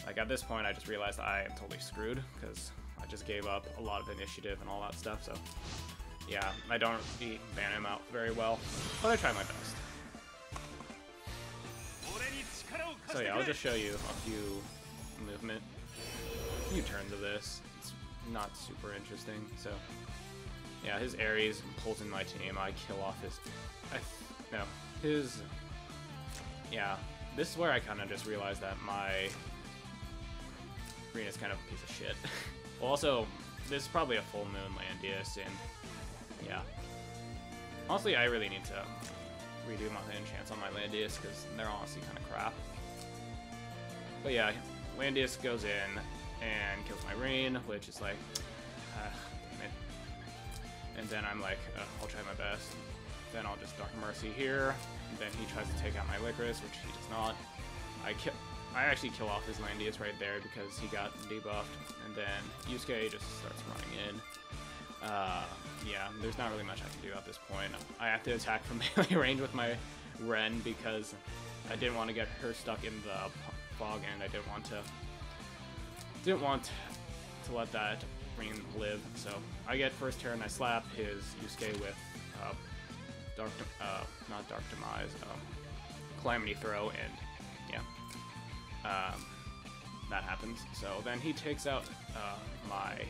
Like, at this point, I just realized I am totally screwed, because I just gave up a lot of initiative and all that stuff, so... Yeah, I don't really ban him out very well, but I try my best. So yeah, I'll just show you a few turns of this. It's not super interesting, so... Yeah, his Ares pulls in my team, I kill off his... Yeah, this is where I kind of just realized that my Green is kind of a piece of shit. Well, also, this is probably a full moon Landius, and yeah. Honestly, I really need to redo my enchants on my Landius, because they're honestly kind of crap. But yeah, Landius goes in and kills my Rain, which is like, damn it. And then I'm like, I'll try my best. Then I'll just Dark Mercy here. And then he tries to take out my Langrisser, which he does not. I actually kill off his Landius right there because he got debuffed. And then Yusuke just starts running in. Yeah, there's not really much I can do at this point. I have to attack from melee range with my Ren because I didn't want to get her stuck in the fog, and I didn't want to let that Ring live. So I get first turn, I slap his Yusuke with not Dark Demise, Calamity Throw, and yeah, that happens. So then he takes out my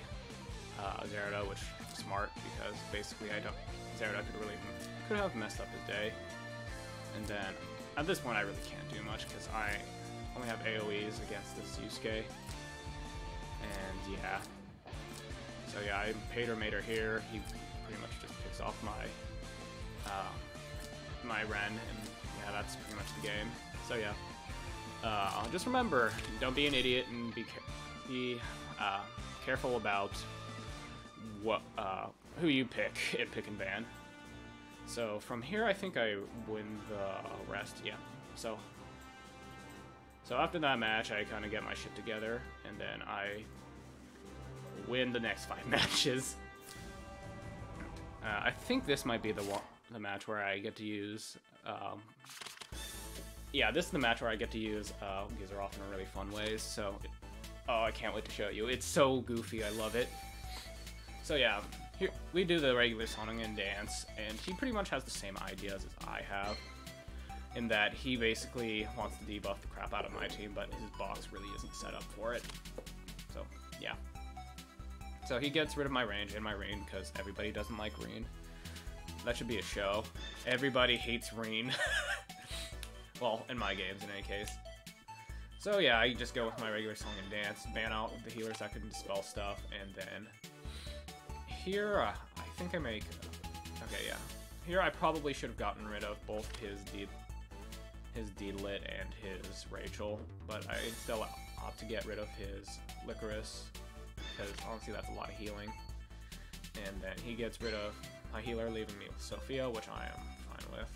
Zerida, which is smart because basically Zerida could have messed up his day. And then at this point I really can't do much because I only have AoEs against this Yusuke. And yeah. So yeah, I Pater Mater here. He pretty much just picks off my my Ren, and yeah, that's pretty much the game. So yeah. Just remember, don't be an idiot and be careful about what who you pick and pick and ban. So from here, I think I win the rest. Yeah. So after that match, I kind of get my shit together, and then I win the next 5 matches. I think this might be the match where I get to use. Yeah, this is the match where I get to use Gizaroff in really fun ways. So, oh, I can't wait to show you. It's so goofy. I love it. So yeah, here we do the regular song and dance, and he pretty much has the same ideas as I have, in that he basically wants to debuff the crap out of my team, but his box really isn't set up for it. So yeah. So he gets rid of my range and my Reen because everybody doesn't like Reen. That should be a show. Everybody hates Reen. Well, in my games, in any case. So yeah, I just go with my regular song and dance, ban out the healers that can dispel stuff, and then here, I think I make... Okay, yeah. Here I probably should have gotten rid of both his D-Lit and his Rachel, but I still opt to get rid of his Licorice, because honestly that's a lot of healing. And then he gets rid of my healer, leaving me with Sophia, which I am fine with.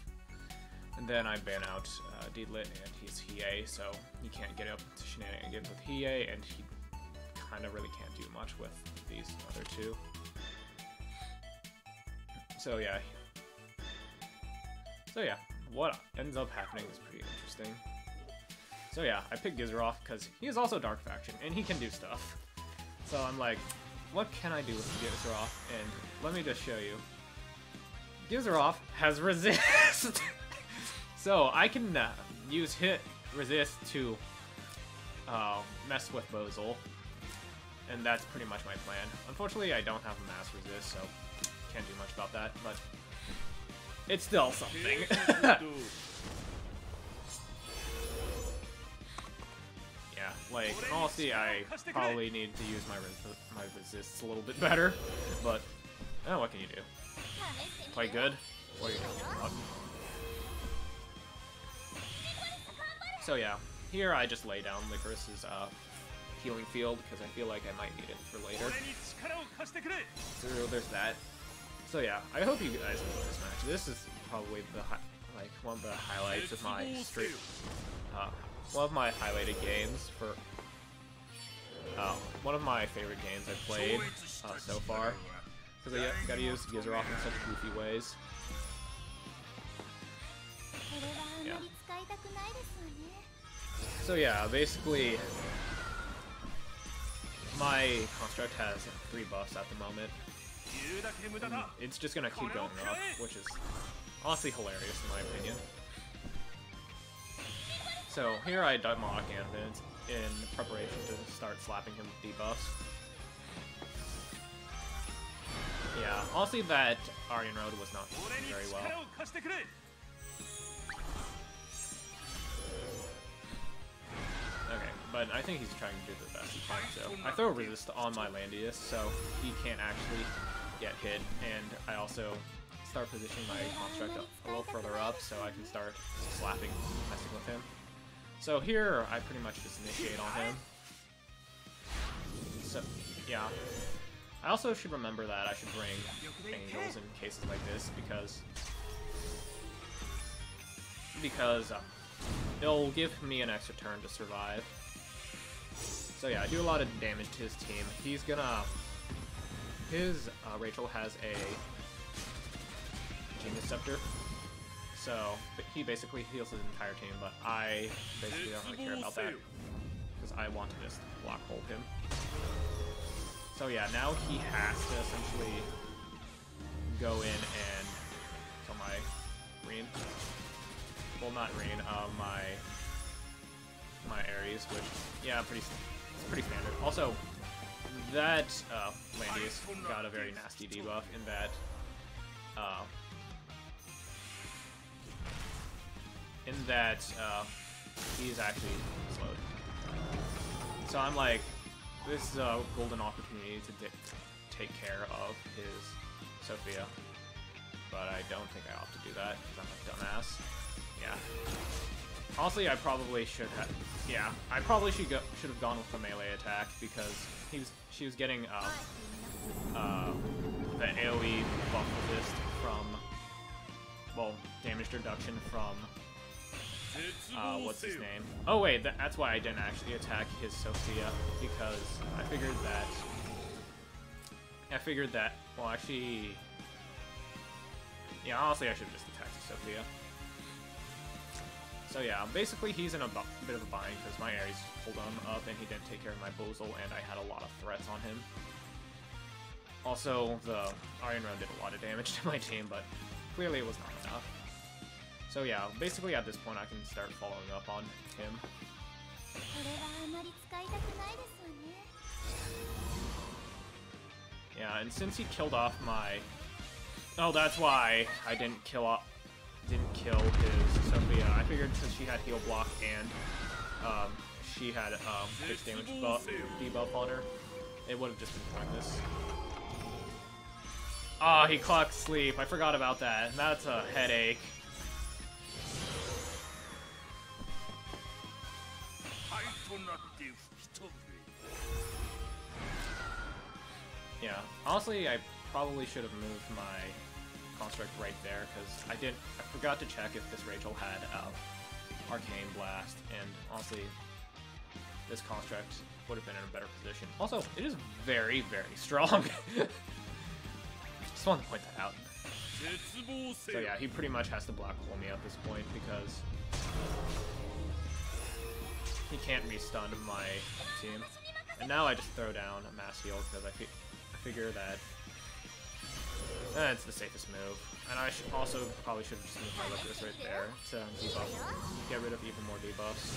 And then I ban out D-Lit and his Hiei, so he can't get up to shenanigans with Hiei, and he kind of really can't do much with these other two. So yeah, what ends up happening is pretty interesting. So yeah, I picked Gizaroff because he is also Dark Faction, and he can do stuff. So I'm like, what can I do with Gizaroff? And let me just show you. Gizaroff has Resist! So I can use Hit Resist to mess with Bozil, and that's pretty much my plan. Unfortunately, I don't have a Mass Resist, so can't do much about that, but it's still something. Yeah, like, honestly, I probably need to use my resists a little bit better, but what can you do? Play good? What are you doing? So yeah, here I just lay down Licorice's healing field because I feel like I might need it for later. So there's that. So yeah, I hope you guys enjoy this match. This is probably the one of the highlights of my stream. One of my highlighted games for one of my favorite games I've played so far. Because I gotta use Gizaroff in such goofy ways. Yeah. So yeah, basically, my construct has 3 buffs at the moment. And it's just gonna keep going up, which is honestly hilarious in my opinion. So here I demolish Anvins in preparation to start slapping him with debuffs. Yeah, honestly that Aryan Road was not very well. Okay, but I think he's trying to do the best he can, so I throw resist on my Landius so he can't actually get hit, and I also start positioning my construct a little further up so I can start slapping, messing with him. So here, I pretty much just initiate on him. So, yeah. I also should remember that I should bring angels in cases like this because it'll give me an extra turn to survive. So yeah, I do a lot of damage to his team. He's gonna... Rachel has a Genius Scepter, so he basically heals his entire team, but I basically don't really care about that, because I want to just block hold him. So yeah, now he has to essentially go in and kill my Reen. Well, not Reen, my Ares, which, yeah, it's pretty standard. Also, that Landius got a very nasty debuff in that he's actually slowed. So I'm like, this is a golden opportunity to take care of his Sophia, but I don't think I ought to do that because I'm a dumbass. Yeah. Honestly, I probably should have. Yeah, I probably should have gone with the melee attack because she was getting the AoE buff resist from, well, damage reduction from what's his name? Oh wait, that's why I didn't actually attack his Sophia, because I figured that. Well, actually, yeah, honestly, I should have just attacked his Sophia. So yeah, basically he's in a bit of a bind because my Ares pulled him up and he didn't take care of my Bozal, and I had a lot of threats on him. Also, the Iron Run did a lot of damage to my team, but clearly it was not enough. So yeah, basically at this point I can start following up on him. Yeah, and since he killed off my... Oh, that's why I didn't kill his Sophia. I figured since she had heal block and she had fixed damage debuff on her, it would have just been pointless. Ah, he clocked sleep. I forgot about that. That's a headache. Yeah, honestly, I probably should have moved my construct right there because I forgot to check if this Rachel had Arcane Blast, and honestly, this construct would have been in a better position. Also, it is very, very strong. Just want to point that out. So yeah, he pretty much has to black hole me at this point because he can't be-stun my team. And now I just throw down a mass heal because I figure that it's the safest move. And I also probably should have just moved my Langrisser right there to debuff, get rid of even more debuffs.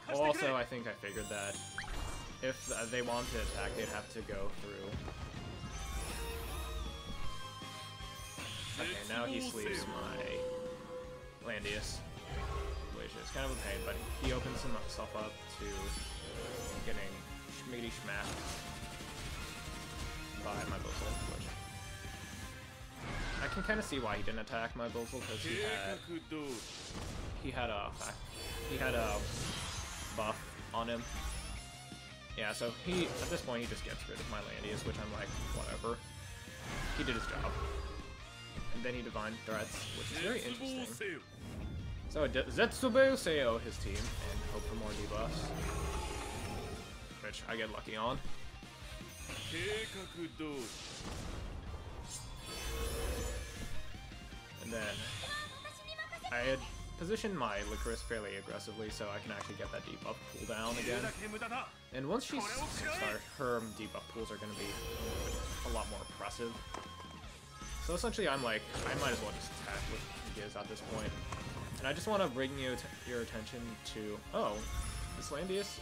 Well, also, I think I figured that if they wanted to attack, they'd have to go through. Okay, now he sleeps my Landius, which is kind of a pain, but he opens himself up to getting schmiggity schmacked by my Bozal, which I can kind of see why he didn't attack my Bozal, because he had a buff on him. Yeah, so at this point he just gets rid of my Landius, which I'm like, whatever. He did his job. And then he Divine Threats, which is very interesting. So Zetsubou Heyo his team, and hope for more debuffs, which I get lucky on. And then I had positioned my Langrisser fairly aggressively, so I can actually get that debuff cooldown again. And once she starts, her debuff pools are going to be a lot more oppressive. So essentially, I'm like, I might as well just attack with Giz at this point. And I just want to bring your attention to, oh, this Landius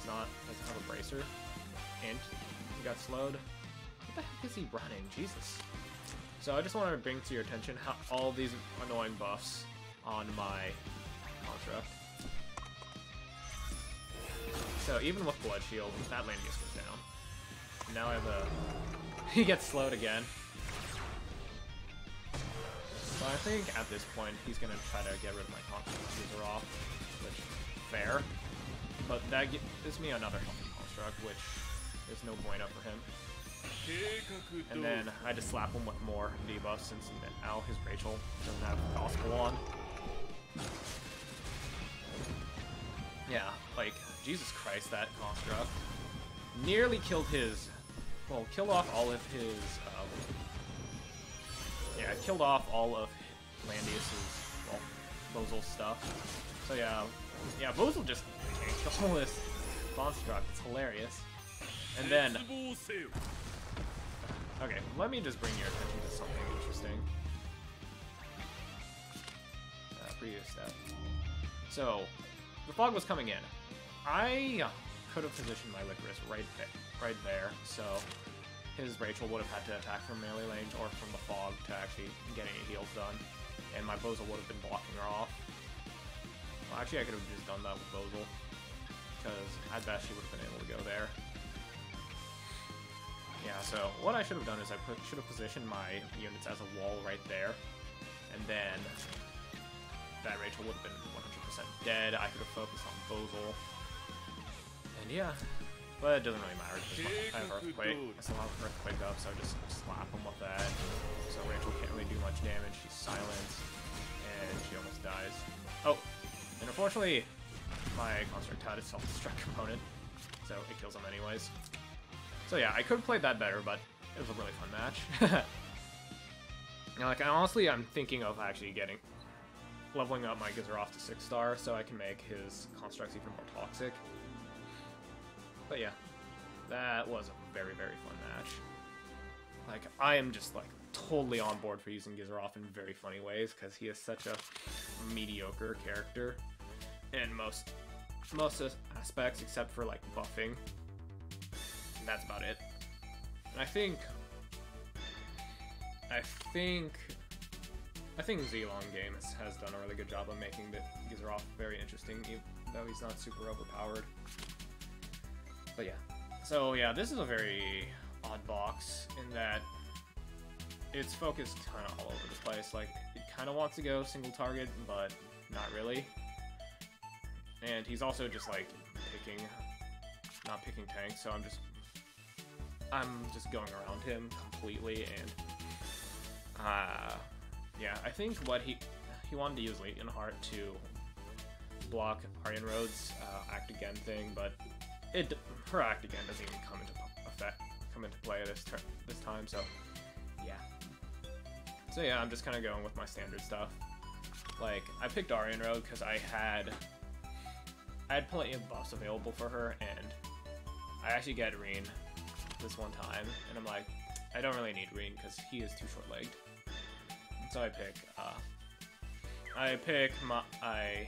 doesn't have a bracer, and he got slowed. What the heck is he running? Jesus. So I just want to bring to your attention how all these annoying buffs on my construct. So even with Blood Shield, that Landius goes down. And now I have he gets slowed again. So I think at this point he's gonna try to get rid of my construct user off, which fair. But that gives me another healthy Construct, which is no bueno for him. And then I just slap him with more debuffs since now his Rachel doesn't have Gospel on. Yeah, like, Jesus Christ, that Construct nearly killed his, well, killed off all of his, yeah, killed off all of Landius's, well, Bozal stuff. So yeah, Bozal just can't kill this Construct, it's hilarious. And then, okay, let me just bring your attention to something interesting. Previous step. So, the fog was coming in. I could have positioned my Langrisser right there, so his Rachel would have had to attack from melee range or from the fog to actually get any heals done, and my Bozal would have been blocking her off. Well, actually, I could have just done that with Bozal, because at best she would have been able to go there. Yeah, so what I should have done is I should have positioned my units as a wall right there, and then that Rachel would have been 100% dead. I could have focused on Bozal, and yeah, but it doesn't really matter because I have Earthquake. I still have Earthquake up, so I just slap him with that. So Rachel can't really do much damage. She's silenced, and she almost dies. Oh, and unfortunately, my Construct had a self-destruct component, so it kills him anyways. So yeah, I could have played that better, but it was a really fun match. Like, honestly, I'm thinking of actually leveling up my Gizeroff to 6-star so I can make his constructs even more toxic. But yeah, that was a very, very fun match. Like, I am just, like, totally on board for using Gizeroff in very funny ways, because he is such a mediocre character in most aspects, except for, like, buffing. And that's about it. And I think Zilong Games has done a really good job of making the Gizeroff very interesting, even though he's not super overpowered. But yeah. So yeah, this is a very odd box in that it's focused kind of all over the place. Like, it kind of wants to go single target, but not really. And he's also just like not picking tanks, so I'm just going around him completely, and yeah, I think what he wanted to use Legion-Heart to block Aryan Road's Act Again thing, but her Act Again doesn't even come into play this time, so yeah. So yeah, I'm just kind of going with my standard stuff. Like, I picked Aryan Road because I had plenty of buffs available for her, and I actually get Reen this one time, and I'm like, I don't really need Reen because he is too short-legged. So I pick my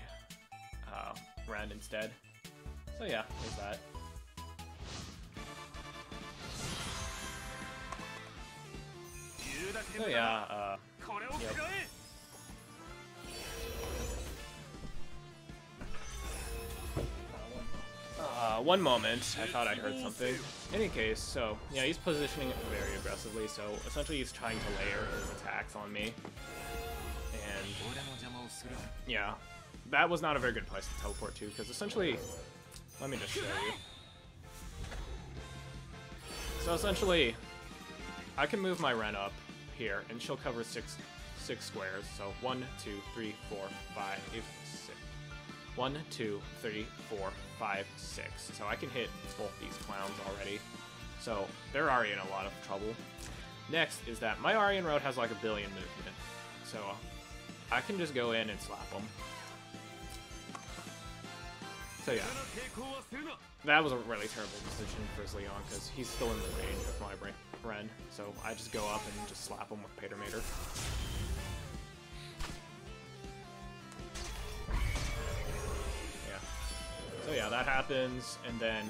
Ren instead. So yeah, there's that. So yeah, yep. One moment, I thought I heard something. In any case, so, yeah, he's positioning it very aggressively, so essentially he's trying to layer his attacks on me. And, yeah, that was not a very good place to teleport to, because essentially, let me just show you. So essentially, I can move my Ren up here, and she'll cover six squares, so 1, 2, 3, 4, 5, 6. 1, 2, 3, 4, 5, 6. So I can hit both these clowns already. So they're already in a lot of trouble. Next is that my Aryan Road has like a billion movement. So I can just go in and slap them. So yeah. That was a really terrible decision for Leon because he's still in the range of my Ren. So I just go up and just slap him with Pater Mater. So yeah, that happens, and then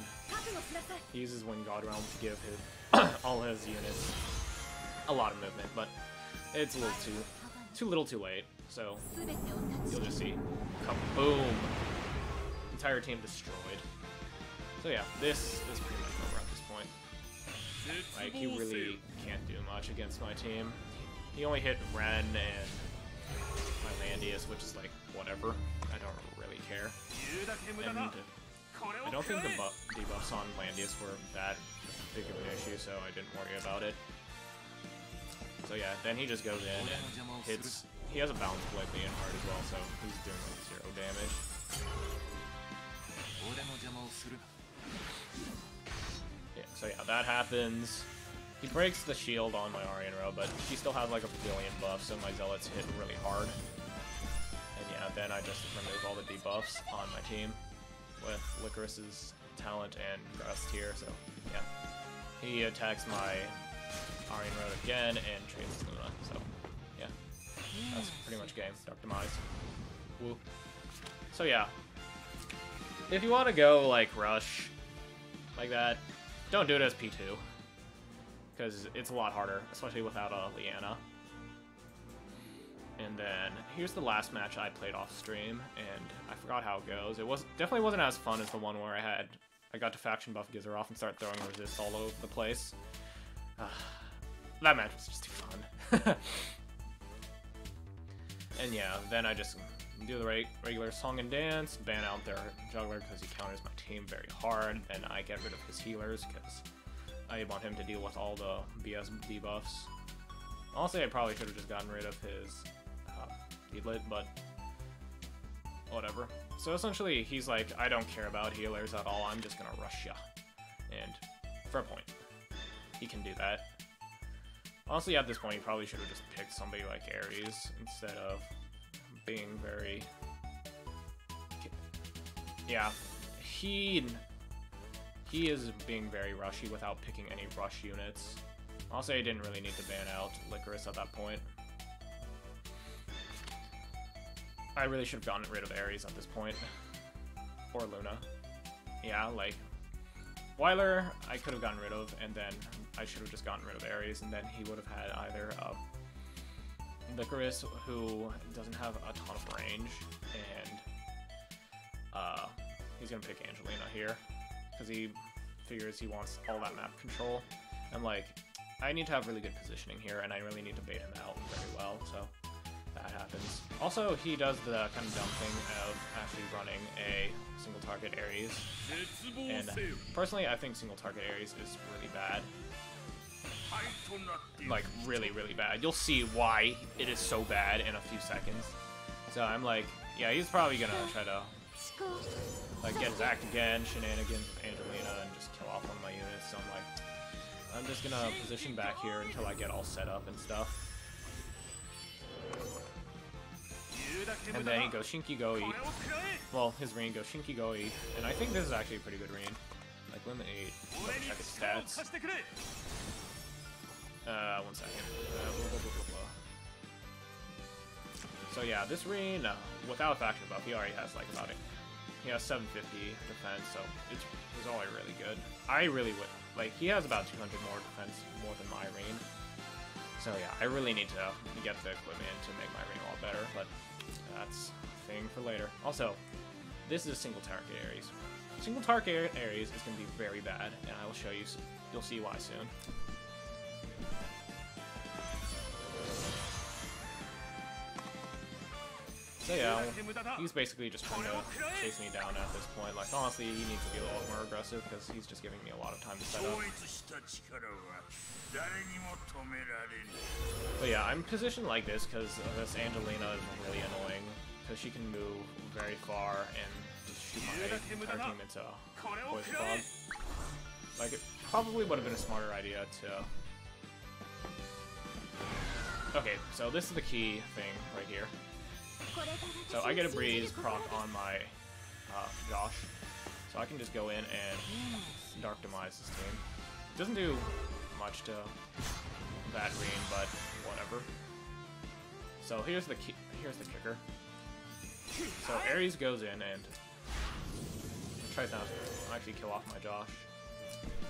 he uses Wind God Realm to give his all his units a lot of movement, but it's a little too little too late. So you'll just see, kaboom, entire team destroyed. So yeah, this is pretty much over at this point. Like, he really can't do much against my team. He only hit Ren and my Landius, which is like whatever. I don't really care. And I don't think the debuffs on Landius were that big of an issue, so I didn't worry about it. So yeah, then he just goes in and hits. He has a balance blade being hard as well, so he's doing like 0 damage. Yeah, so yeah, that happens. He breaks the shield on my Arianro, but she still has like a billion buffs, so my Zealots hit really hard. And yeah, then I just remove all the debuffs on my team with Licorice's talent and Gust here, so yeah. He attacks my Arianro again and trades Luna, so yeah. That's pretty much game. Dark Demise. Woo. So yeah. If you want to go like rush like that, don't do it as P2. Because it's a lot harder, especially without a Leanna. And then here's the last match I played off stream, and I forgot how it goes. It definitely wasn't as fun as the one where I got to faction buff Gizzard and start throwing resist all over the place. That match was just too fun. And yeah, then I just do the regular song and dance, ban out their juggler because he counters my team very hard, and I get rid of his healers because I want him to deal with all the BS debuffs. Honestly, I probably should have just gotten rid of his Heatlit, but whatever. So essentially, he's like, I don't care about healers at all, I'm just gonna rush ya. And for a point, he can do that. Honestly, at this point, you probably should have just picked somebody like Ares instead of being very... Yeah, he is being very rushy without picking any rush units. Also, I didn't really need to ban out Licorice at that point. I really should have gotten rid of Ares at this point. Or Luna. Yeah, like... Weiler, I could have gotten rid of, and then I should have just gotten rid of Ares, and then he would have had either Licorice, who doesn't have a ton of range, and he's gonna pick Angelina here, because he figures he wants all that map control. And like, I need to have really good positioning here, and I really need to bait him out very well, so that happens. Also, he does the kind of dumb thing of actually running a single target Ares, and personally I think single target Ares is really bad. Like, really, really bad. You'll see why it is so bad in a few seconds. So I'm like, yeah, he's probably gonna try to like get his act again, shenanigans with Angelina, and just kill off one of my units. So I'm like, I'm just gonna position back here until I get all set up and stuff. And then he goes Shinkigoi. Well, his Reen goes Shinkigoi, and I think this is actually a pretty good Reen. Like, limit 8. Check his stats. 1 second. So yeah, this Reen, without a faction buff, he already has like about it. He has 750 defense, so it's already really good. I really would like, he has about 200 more defense more than my Reen. So yeah, I really need to get the equipment to make my Reen a lot better, but that's a thing for later. Also, this is a single target Ares. Single target Ares is going to be very bad, and I will show you. You'll see why soon. So yeah, he's basically just trying to chase me down at this point. Like, honestly, he needs to be a little more aggressive because he's just giving me a lot of time to set up. But yeah, I'm positioned like this because this Angelina is really annoying because she can move very far and just shoot my entire team into poison fog. Like, it probably would have been a smarter idea to... Okay, so this is the key thing right here. So I get a breeze proc on my Josh, so I can just go in and Dark Demise this team. Doesn't do much to that Reen, but whatever. So here's the kicker. So Ares goes in and tries not to actually kill off my Josh,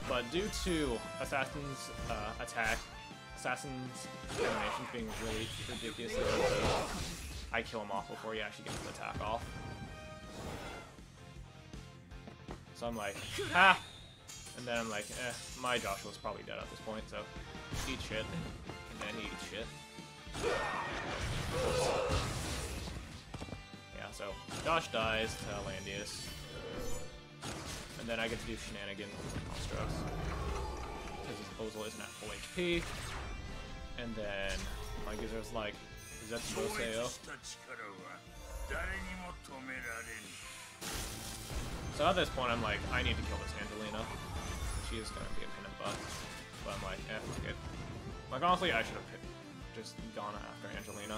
but due to Assassin's animations being really ridiculously OP, I kill him off before he actually gets the attack off. So I'm like, ha! And then I'm like, my Joshua's probably dead at this point, so eat shit. And then he eats shit. Yeah, so Josh dies to Landius. then I get to do shenanigans with constructs. Because his Ozil isn't at full HP. And then Langrisser's like, is that Heyo? So at this point, I'm like, I need to kill this Angelina. She is gonna be a pain in the butt. But I'm like, fuck it. Like, honestly, I should have just gone after Angelina.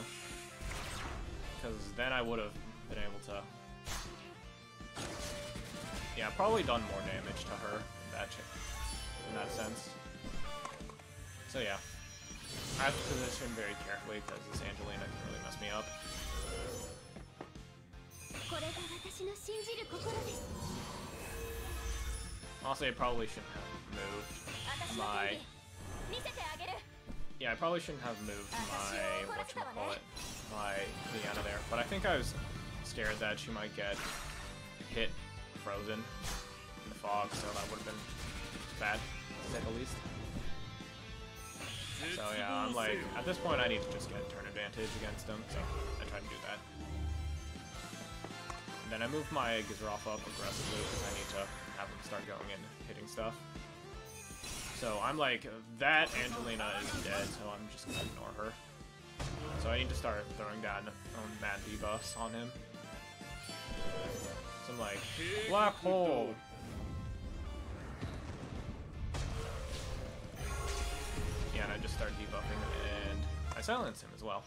Because then I would have been able to... Yeah, probably done more damage to her in that sense. So yeah. I have to position very carefully because this Angelina can really mess me up. Honestly, I probably shouldn't have moved my... Yeah, I probably shouldn't have moved my... whatchamacallit? My Liana there. But I think I was scared that she might get hit frozen in the fog, so that would have been bad, to say the least. So yeah, I'm like, at this point I need to just get turn advantage against him, so I try to do that. And then I move my Gizroff up aggressively because I need to have him start going and hitting stuff. So I'm like, that Angelina is dead, so I'm just gonna ignore her. So I need to start throwing down mad debuffs on him. So I'm like, black hole! Yeah, and I just start debuffing, and I silence him as well.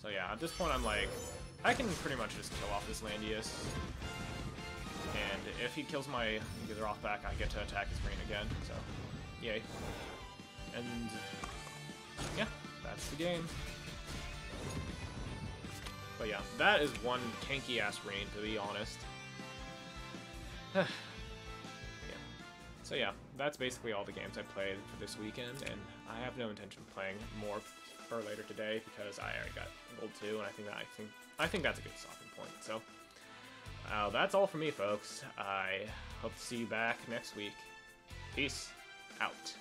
So yeah, at this point I'm like, I can pretty much just kill off this Landius. And if he kills my Gizroff back, I get to attack his green again, so yay. And yeah, that's the game. But yeah, that is one tanky-ass rain, to be honest. Yeah. So yeah, that's basically all the games I played for this weekend, and I have no intention of playing more for later today because I already got Gold 2, and I think that's a good stopping point. So that's all for me, folks. I hope to see you back next week. Peace out.